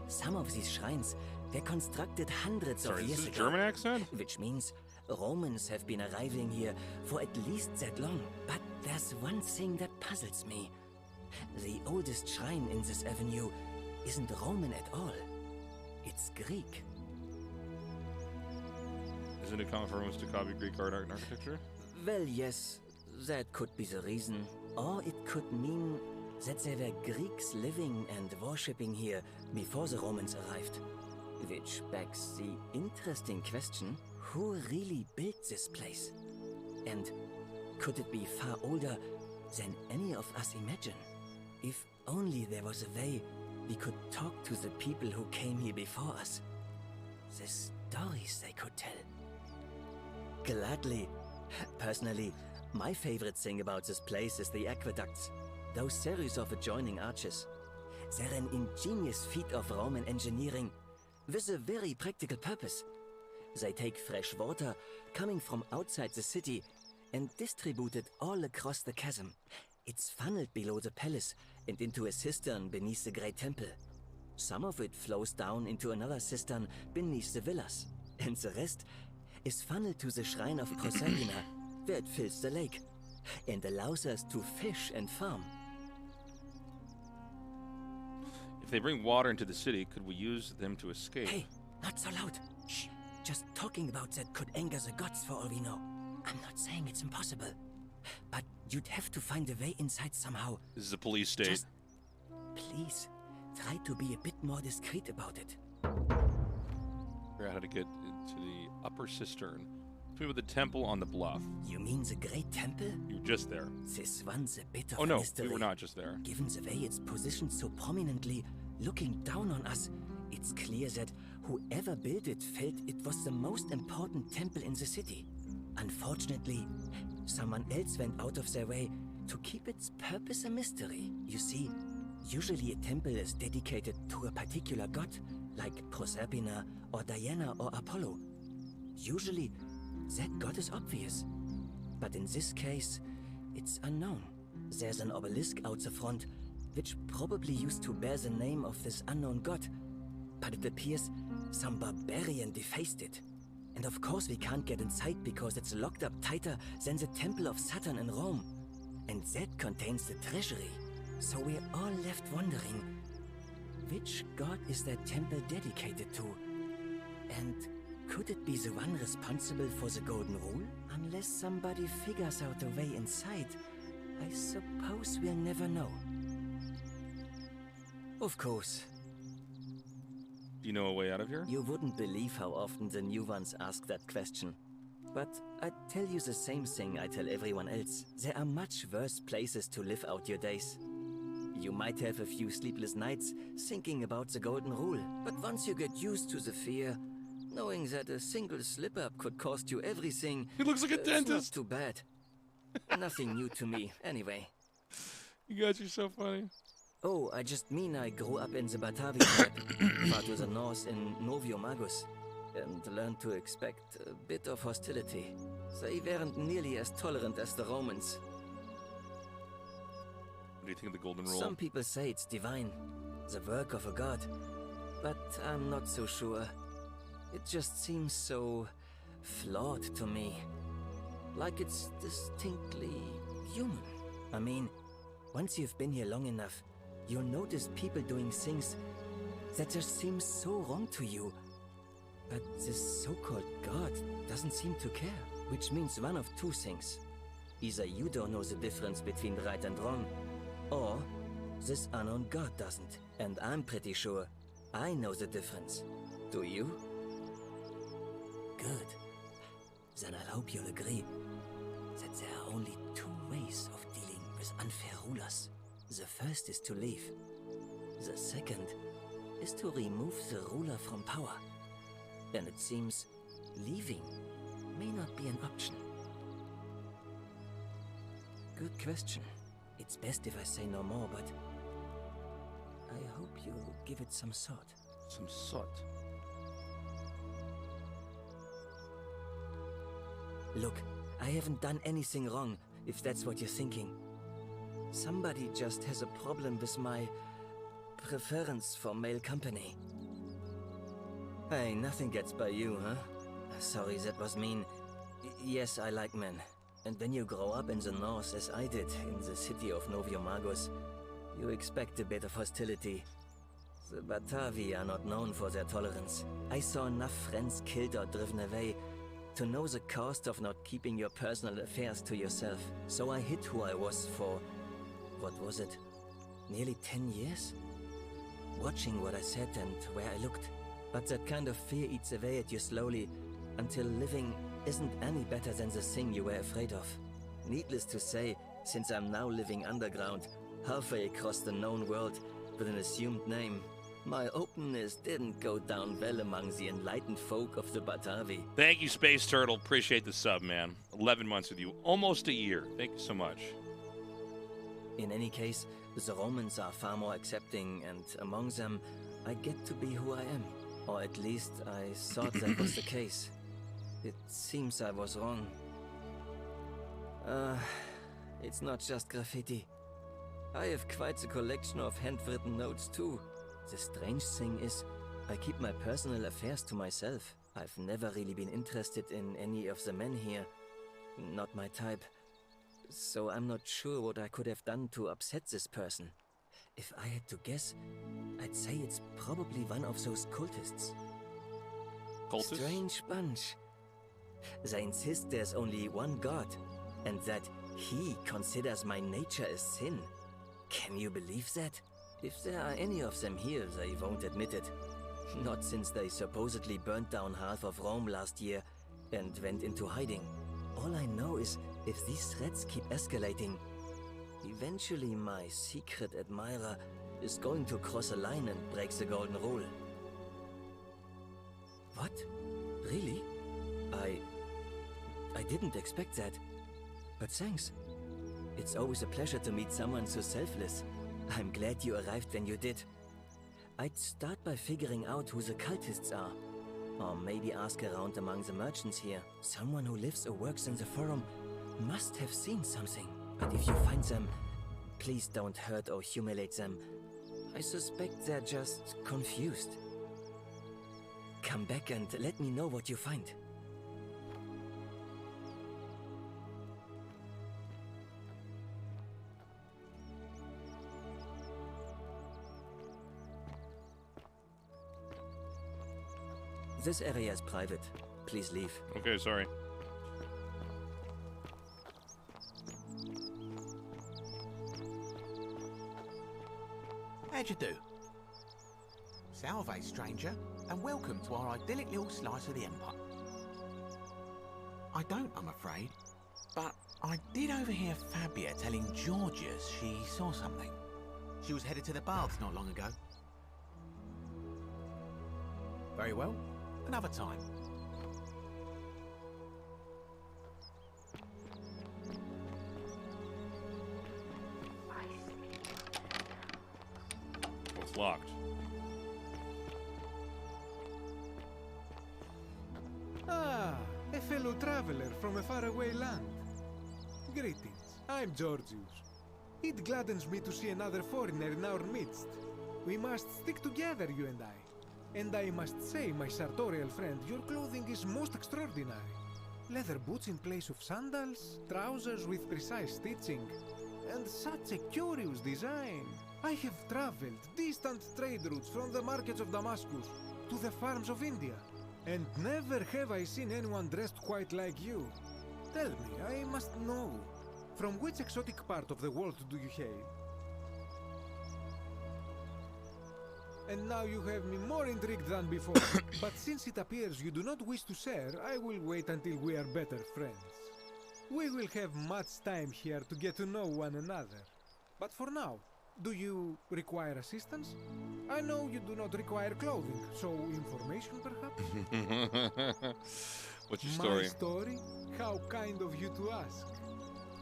Some of these shrines were constructed hundreds of years ago. German accent? Which means Romans have been arriving here for at least that long. But there's one thing that puzzles me. The oldest shrine in this avenue isn't Roman at all. It's Greek. Isn't it common for Romans to copy Greek art and architecture? Well, yes, that could be the reason. Or it could mean that there were Greeks living and worshipping here before the Romans arrived. Which begs the interesting question, who really built this place? And could it be far older than any of us imagine? If only there was a way we could talk to the people who came here before us. The stories they could tell. Gladly. Personally, my favorite thing about this place is the aqueducts. Those series of adjoining arches. They're an ingenious feat of Roman engineering with a very practical purpose. They take fresh water coming from outside the city and distribute it all across the chasm. It's funneled below the palace and into a cistern beneath the great temple. Some of it flows down into another cistern beneath the villas, and the rest is funneled to the shrine of Proserpina, where it fills the lake and allows us to fish and farm. If they bring water into the city, could we use them to escape? Hey, not so loud. Shh. Just talking about that could anger the gods for all we know. I'm not saying it's impossible, but you'd have to find a way inside somehow. This is a police state. Just please, try to be a bit more discreet about it. Figure out how to get into the upper cistern. Tell me about the temple on the bluff. You mean the great temple? You were just there. This one's a bit of Oh a no, mystery. we were not just there. Given the way it's positioned so prominently, looking down on us, it's clear that whoever built it felt it was the most important temple in the city. Unfortunately, someone else went out of their way to keep its purpose a mystery. You see, usually a temple is dedicated to a particular god, like Proserpina or Diana or Apollo. Usually, that god is obvious. But in this case, it's unknown. There's an obelisk out the front, which probably used to bear the name of this unknown god. But it appears some barbarian defaced it. And of course we can't get inside because it's locked up tighter than the Temple of Saturn in Rome. And that contains the treasury. So we're all left wondering, which god is that temple dedicated to? And could it be the one responsible for the Golden Rule? Unless somebody figures out a way inside, I suppose we'll never know. Of course. Do you know a way out of here? You wouldn't believe how often the new ones ask that question. But I'd tell you the same thing I tell everyone else. There are much worse places to live out your days. You might have a few sleepless nights thinking about the golden rule, but once you get used to the fear, knowing that a single slip-up could cost you everything... He looks like a dentist! It's not too bad. Nothing new to me, anyway. You guys are so funny. Oh, I just mean I grew up in the Batavi tribe, far to the north in Noviomagus, and learned to expect a bit of hostility. They weren't nearly as tolerant as the Romans. What do you think of the golden rule? Some people say it's divine, the work of a god, but I'm not so sure. It just seems so flawed to me. Like it's distinctly human. I mean, once you've been here long enough, you'll notice people doing things that just seem so wrong to you. But this so-called god doesn't seem to care, which means one of two things. Either you don't know the difference between right and wrong, or this unknown god doesn't. And I'm pretty sure I know the difference. Do you? Good. Then I hope you'll agree that there are only two ways of dealing with unfair rulers. The first is to leave. The second is to remove the ruler from power. And it seems leaving may not be an option. Good question. It's best if I say no more, but I hope you'll give it some thought. Some thought? Look, I haven't done anything wrong, if that's what you're thinking. Somebody just has a problem with my preference for male company. Hey, nothing gets by you, huh? Sorry, that was mean. Yes, I like men. And when you grow up in the north, as I did, in the city of Noviomagus, you expect a bit of hostility. The Batavi are not known for their tolerance. I saw enough friends killed or driven away to know the cost of not keeping your personal affairs to yourself. So I hid who I was for, what was it, nearly 10 years? Watching what I said and where I looked. But that kind of fear eats away at you slowly, until living isn't any better than the thing you were afraid of. Needless to say, since I'm now living underground, halfway across the known world, with an assumed name, my openness didn't go down well among the enlightened folk of the Batavi. Thank you, Space Turtle. Appreciate the sub, man. 11 months with you. Almost a year. Thank you so much. In any case, the Romans are far more accepting, and among them, I get to be who I am. Or at least I thought that was the case. It seems I was wrong. It's not just graffiti. I have quite a collection of handwritten notes too. The strange thing is, I keep my personal affairs to myself. I've never really been interested in any of the men here. Not my type. So I'm not sure what I could have done to upset this person. If I had to guess, I'd say it's probably one of those cultists. Cultists? Strange bunch. They insist there's only one god, and that he considers my nature a sin. Can you believe that? If there are any of them here, they won't admit it. Not since they supposedly burnt down half of Rome last year and went into hiding. All I know is, if these threats keep escalating, eventually my secret admirer is going to cross a line and break the golden rule. What? Really? I didn't expect that. But thanks. It's always a pleasure to meet someone so selfless. I'm glad you arrived when you did. I'd start by figuring out who the cultists are. Or maybe ask around among the merchants here. Someone who lives or works in the forum must have seen something. But if you find them, please don't hurt or humiliate them. I suspect they're just confused. Come back and let me know what you find. This area is private. Please leave. Okay, sorry. How'd you do? Salve, stranger. and welcome to our idyllic little slice of the Empire. I don't, I'm afraid, but I did overhear Fabia telling Georgius she saw something. She was headed to the baths not long ago. Very well, another time. Oh, it's locked. Ah, a fellow traveler from a faraway land. Greetings, I'm Georgius. It gladdens me to see another foreigner in our midst. We must stick together, you and I. And I must say, my sartorial friend, your clothing is most extraordinary. Leather boots in place of sandals, trousers with precise stitching, and such a curious design. I have traveled distant trade routes from the markets of Damascus to the farms of India, and never have I seen anyone dressed quite like you. Tell me, I must know, from which exotic part of the world do you hail? And now you have me more intrigued than before. But since it appears you do not wish to share, I will wait until we are better friends. We will have much time here to get to know one another. But for now, do you require assistance? I know you do not require clothing, so information perhaps? What's your story? My story? How kind of you to ask.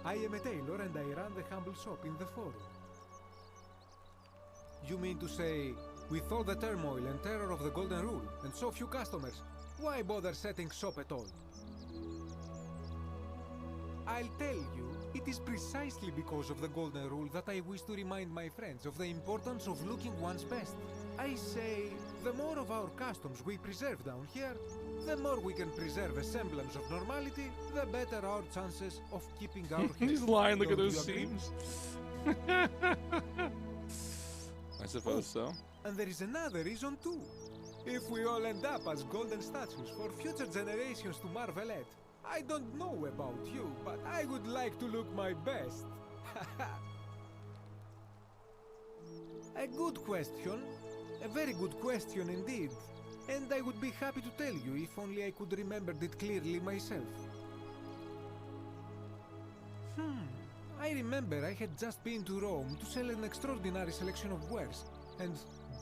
I am a tailor and I run the humble shop in the forum. You mean to say, with all the turmoil and terror of the Golden Rule, and so few customers, why bother setting shop at all? I'll tell you, it is precisely because of the Golden Rule that I wish to remind my friends of the importance of looking one's best. I say, the more of our customs we preserve down here, the more we can preserve a semblance of normality, the better our chances of keeping our He's lying, look at those seams. I suppose so. And there is another reason too. If we all end up as golden statues for future generations to marvel at, I don't know about you, but I would like to look my best. A good question. A very good question indeed. And I would be happy to tell you if only I could remember it clearly myself. I remember I had just been to Rome to sell an extraordinary selection of wares, and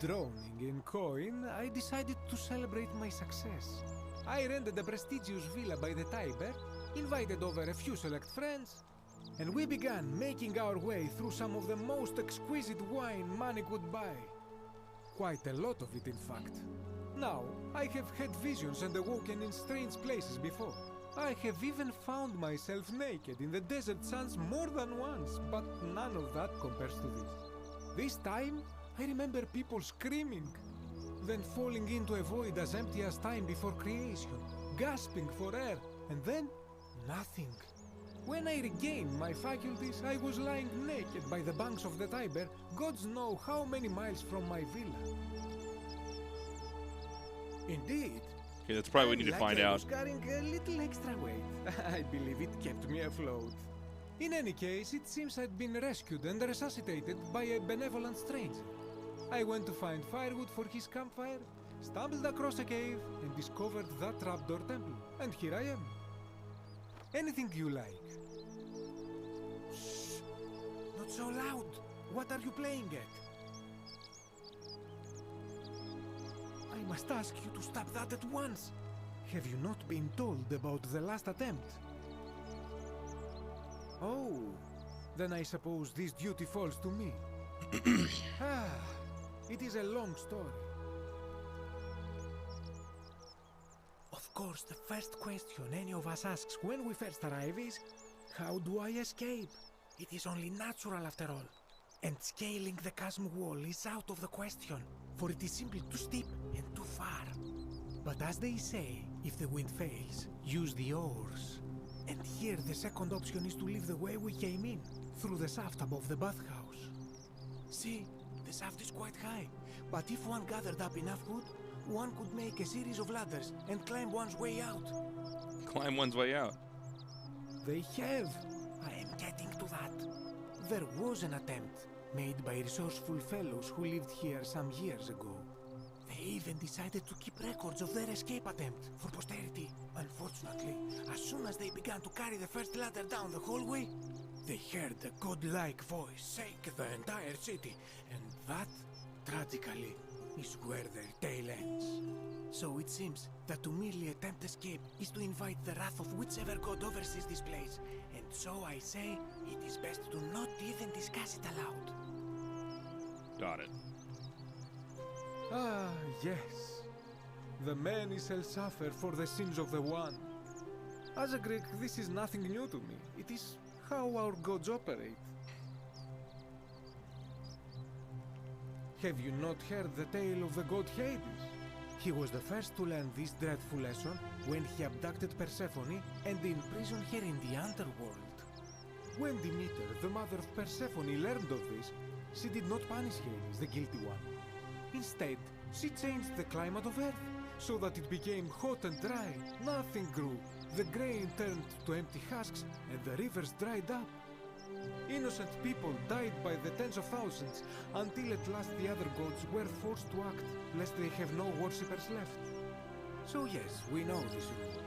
drowning in coin, I decided to celebrate my success. I rented a prestigious villa by the Tiber, invited over a few select friends, and we began making our way through some of the most exquisite wine money could buy. Quite a lot of it, in fact. Now, I have had visions and awoken in strange places before. I have even found myself naked in the desert sands more than once, but none of that compares to this. This time, I remember people screaming, then falling into a void as empty as time before creation, gasping for air, and then nothing. When I regained my faculties, I was lying naked by the banks of the Tiber, gods know how many miles from my villa. Indeed. Okay, that's probably what we need to find out. I was carrying a little extra weight. I believe it kept me afloat. In any case, it seems I'd been rescued and resuscitated by a benevolent stranger. I went to find firewood for his campfire, stumbled across a cave, and discovered that trapdoor temple. And here I am. Anything you like. Shh! Not so loud! What are you playing at? I must ask you to stop that at once. Have you not been told about the last attempt? Oh, then I suppose this duty falls to me. It is a long story. Of course, the first question any of us asks when we first arrive is, how do I escape? It is only natural after all. And scaling the chasm wall is out of the question, for it is simply too steep and too far. But as they say, if the wind fails, use the oars. And here the second option is to leave the way we came in, through the shaft above the bathhouse. See, the shaft is quite high, but if one gathered up enough wood, one could make a series of ladders and climb one's way out. Climb one's way out. They have. I am getting to that. There was an attempt made by resourceful fellows who lived here some years ago. They even decided to keep records of their escape attempt for posterity. Unfortunately, as soon as they began to carry the first ladder down the hallway, they heard a godlike voice shake the entire city, and that, tragically, is where their tale ends. So it seems that to merely attempt escape is to invite the wrath of whichever god oversees this place, and so I say it is best to not even discuss it aloud. Got it. Ah, yes. The many shall suffer for the sins of the one. As a Greek, this is nothing new to me. It is how our gods operate. Have you not heard the tale of the god Hades? He was the first to learn this dreadful lesson when he abducted Persephone and imprisoned her in the underworld. When Demeter, the mother of Persephone, learned of this, she did not punish Hades, the guilty one. Instead, she changed the climate of Earth so that it became hot and dry. Nothing grew. The grain turned to empty husks and the rivers dried up. Innocent people died by the tens of thousands until at last the other gods were forced to act, lest they have no worshippers left. So yes, we know this rule.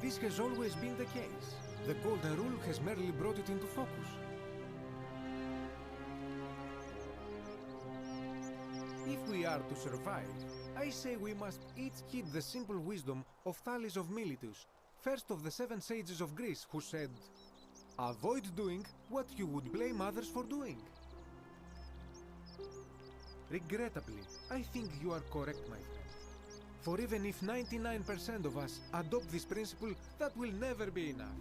This has always been the case. The Golden Rule has merely brought it into focus. If we are to survive, I say we must each heed the simple wisdom of Thales of Miletus, first of the 7 sages of Greece, who said, "Avoid doing what you would blame others for doing." Regrettably, I think you are correct, my friend. For even if 99% of us adopt this principle, that will never be enough.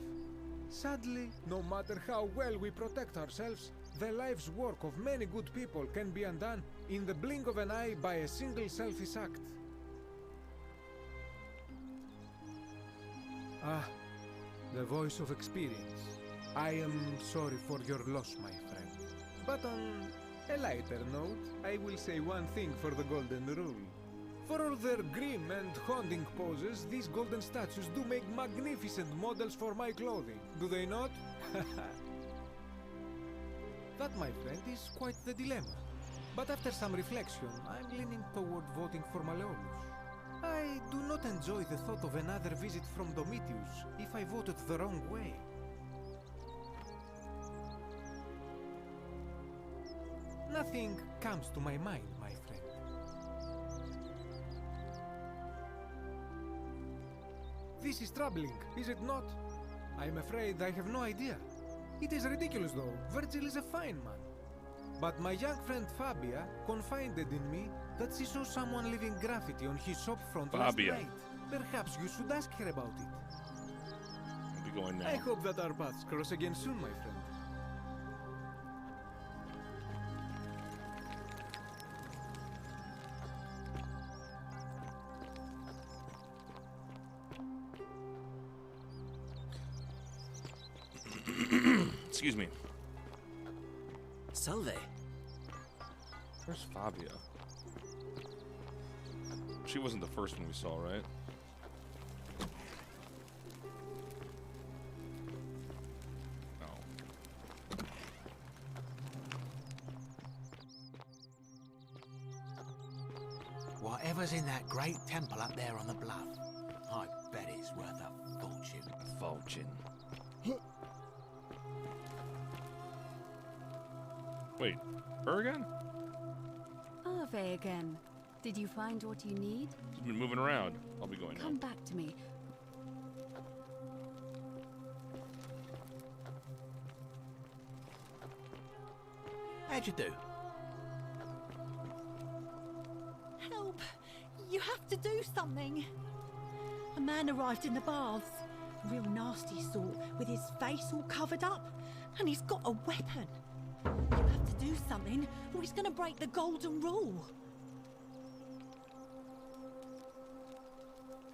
Sadly, no matter how well we protect ourselves, the life's work of many good people can be undone in the blink of an eye by a single selfish act. Ah, the voice of experience. I am sorry for your loss, my friend. But on a lighter note, I will say one thing for the Golden Rule. For all their grim and haunting poses, these golden statues do make magnificent models for my clothing, do they not? That, my friend, is quite the dilemma. But after some reflection, I'm leaning toward voting for Malleolus. I do not enjoy the thought of another visit from Domitius if I voted the wrong way. Nothing comes to my mind, my friend. This is troubling, is it not? I'm afraid I have no idea. It is ridiculous, though. Virgil is a fine man. But my young friend Fabia confided in me that she saw someone leaving graffiti on his shop front last night. Perhaps you should ask her about it. I'll be going now. I hope that our paths cross again soon, my friend. Excuse me. Salve. Where's Fabia? She wasn't the first one we saw, right? No. Whatever's in that great temple up there on the bluff, I bet it's worth a fortune. A fortune. Wait, her again? Ave again. Did you find what you need? She's been moving around. I'll be going Come now. back to me. How'd you do? Help! You have to do something! A man arrived in the baths. Real nasty sort, with his face all covered up. And he's got a weapon. You have to do something, or he's gonna break the golden rule.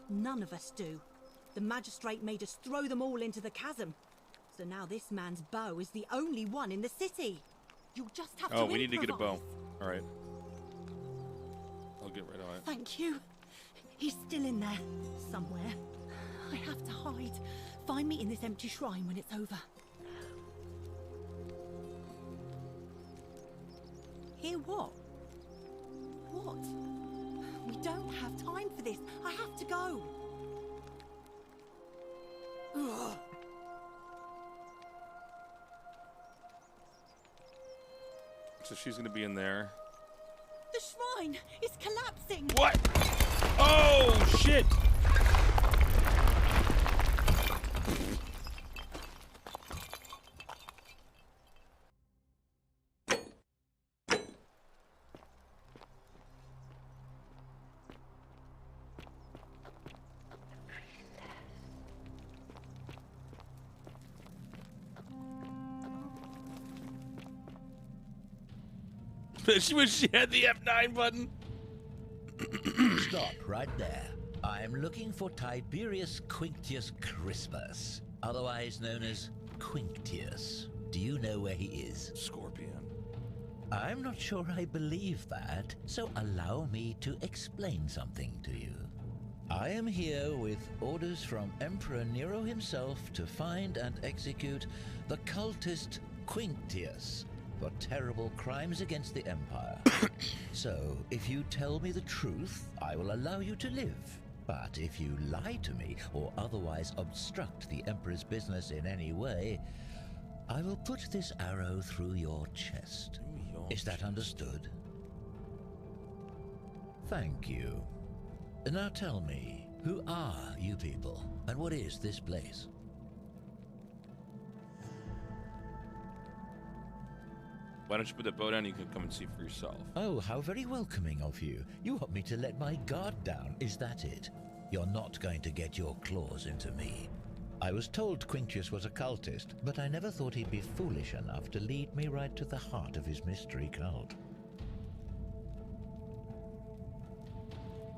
None of us do. The magistrate made us throw them all into the chasm. So now this man's bow is the only one in the city. You'll just have to Oh, we need to get a bow. improvise. All right. I'll get right on it. Thank you. He's still in there, somewhere. I have to hide. Find me in this empty shrine when it's over. Hear what? What? We We don't have time for this. I have to go. Ugh. So she's gonna be in there. The shrine is collapsing. What? Oh shit! She wish she had the F9 button. Stop right there. I'm looking for Tiberius Quinctius Crispus, otherwise known as Quinctius. Do you know where he is? Scorpion. I'm not sure I believe that, so allow me to explain something to you. I am here with orders from Emperor Nero himself to find and execute the cultist Quinctius for terrible crimes against the Empire. So, if you tell me the truth, I will allow you to live. But if you lie to me or otherwise obstruct the Emperor's business in any way, I will put this arrow through your chest. Is that understood? Thank you. Now tell me, who are you people, and what is this place? Why don't you put the bow down? You can come and see for yourself. Oh, how very welcoming of you. You want me to let my guard down, is that it? You're not going to get your claws into me. I was told Quinctius was a cultist, but I never thought he'd be foolish enough to lead me right to the heart of his mystery cult.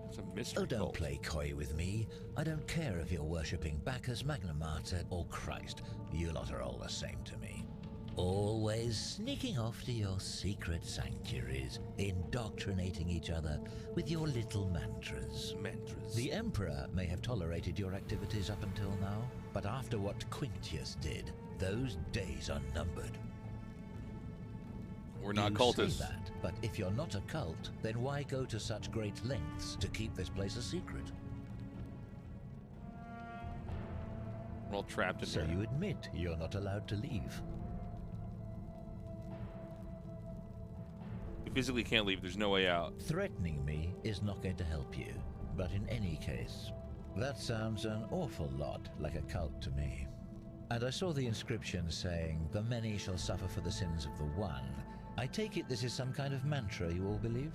It's a mystery don't cult. play coy with me. I don't care if you're worshipping Bacchus, Magna Mater, or Christ. You lot are all the same to me. Always sneaking off to your secret sanctuaries, indoctrinating each other with your little mantras. The Emperor may have tolerated your activities up until now, but after what Quinctius did, those days are numbered. We're not You cultists. say that, but if you're not a cult, then why go to such great lengths to keep this place a secret? We're all trapped in So here. you admit you're not allowed to leave. You physically can't leave. There's no way out. Threatening me is not going to help you. But in any case, that sounds an awful lot like a cult to me. And I saw the inscription saying, "The many shall suffer for the sins of the one." I take it this is some kind of mantra you all believe?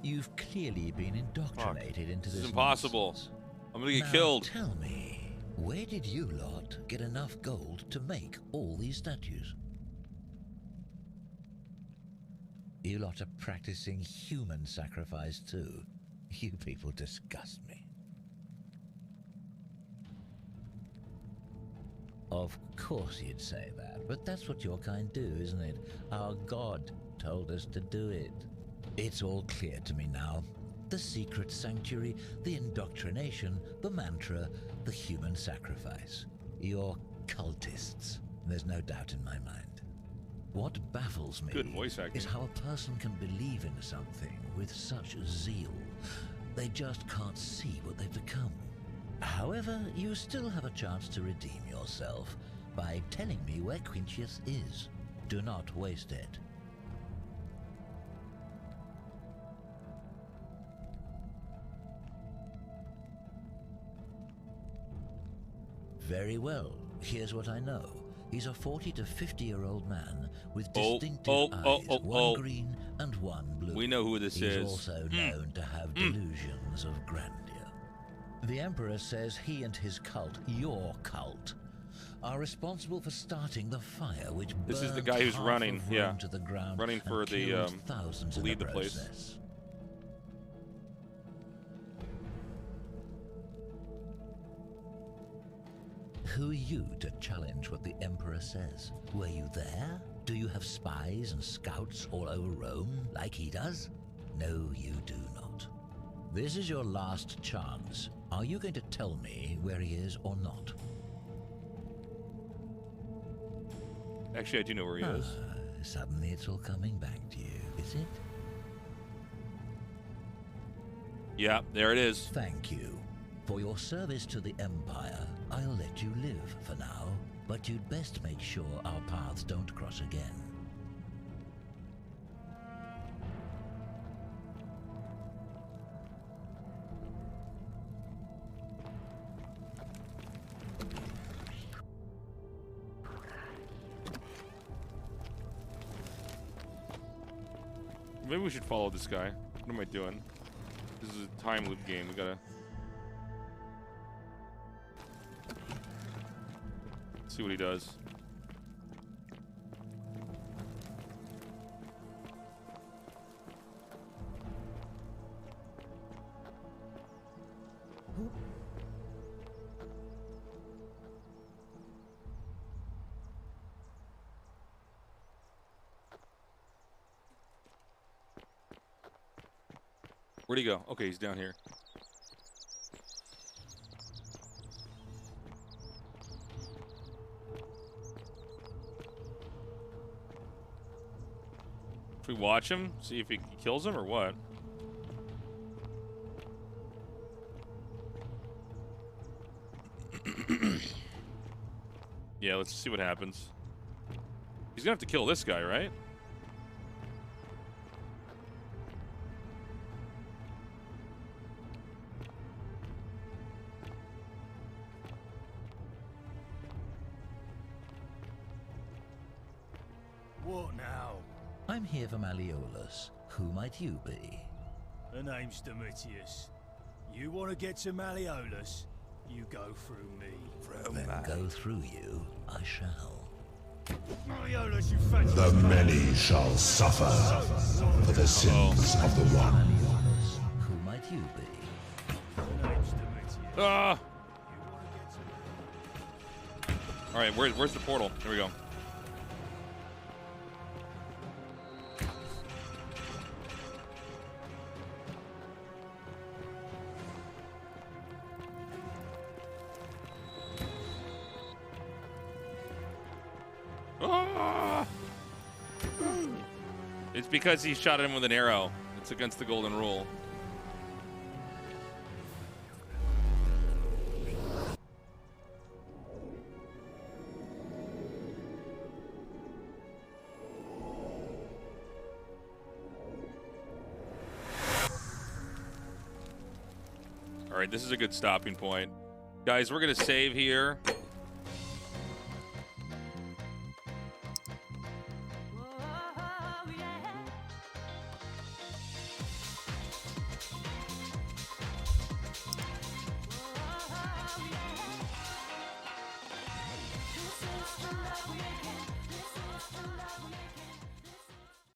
You've clearly been indoctrinated into This this is impossible. nonsense. I'm gonna get Now, killed. Tell me, where did you lot get enough gold to make all these statues? You lot are practicing human sacrifice too. You people disgust me. Of course you'd say that, but that's what your kind do, isn't it? Our God told us to do it. It's all clear to me now. The secret sanctuary, the indoctrination, the mantra, the human sacrifice. You're cultists. There's no doubt in my mind. What baffles me Good voice acting. is how a person can believe in something with such zeal. They just can't see what they've become. However, you still have a chance to redeem yourself by telling me where Quinctius is. Do not waste it. Very well. Here's what I know. He's a 40 to 50-year-old man with distinctive eyes, one green and one blue. We know who this He's is. also known to have delusions of grandeur. The Emperor says he and his cult, your cult, are responsible for starting the fire which This is the burnt guy who's half running, of yeah. Rome to the ground Running for and the, killed thousands in lead the place. process. Who are you to challenge what the Emperor says? Were you there? Do you have spies and scouts all over Rome like he does? No, you do not. This is your last chance. Are you going to tell me where he is or not? Actually, I do know where he is. suddenly it's all coming back to you, is it? Yeah, there it is. Thank you. For your service to the Empire, I'll let you live for now, but you'd best make sure our paths don't cross again. Maybe we should follow this guy. What am I doing? This is a time loop game. We gotta see what he does. Where'd he go? Okay, he's down here. Should we watch him? See if he kills him or what? Yeah, let's see what happens. He's gonna have to kill this guy, right? What now? I'm here for Malleolus. Who might you be? The name's Domitius. You want to get to Malleolus? You go through me. Then go through you, I shall. Malleolus, you fancy. The many shall suffer for the sins of the one. Malleolus, who might you be? The name's Domitius. Ah! Alright, where's the portal? Here we go. Ah! It's because he shot him with an arrow. It's against the golden rule. All right, this is a good stopping point. Guys, we're going to save here.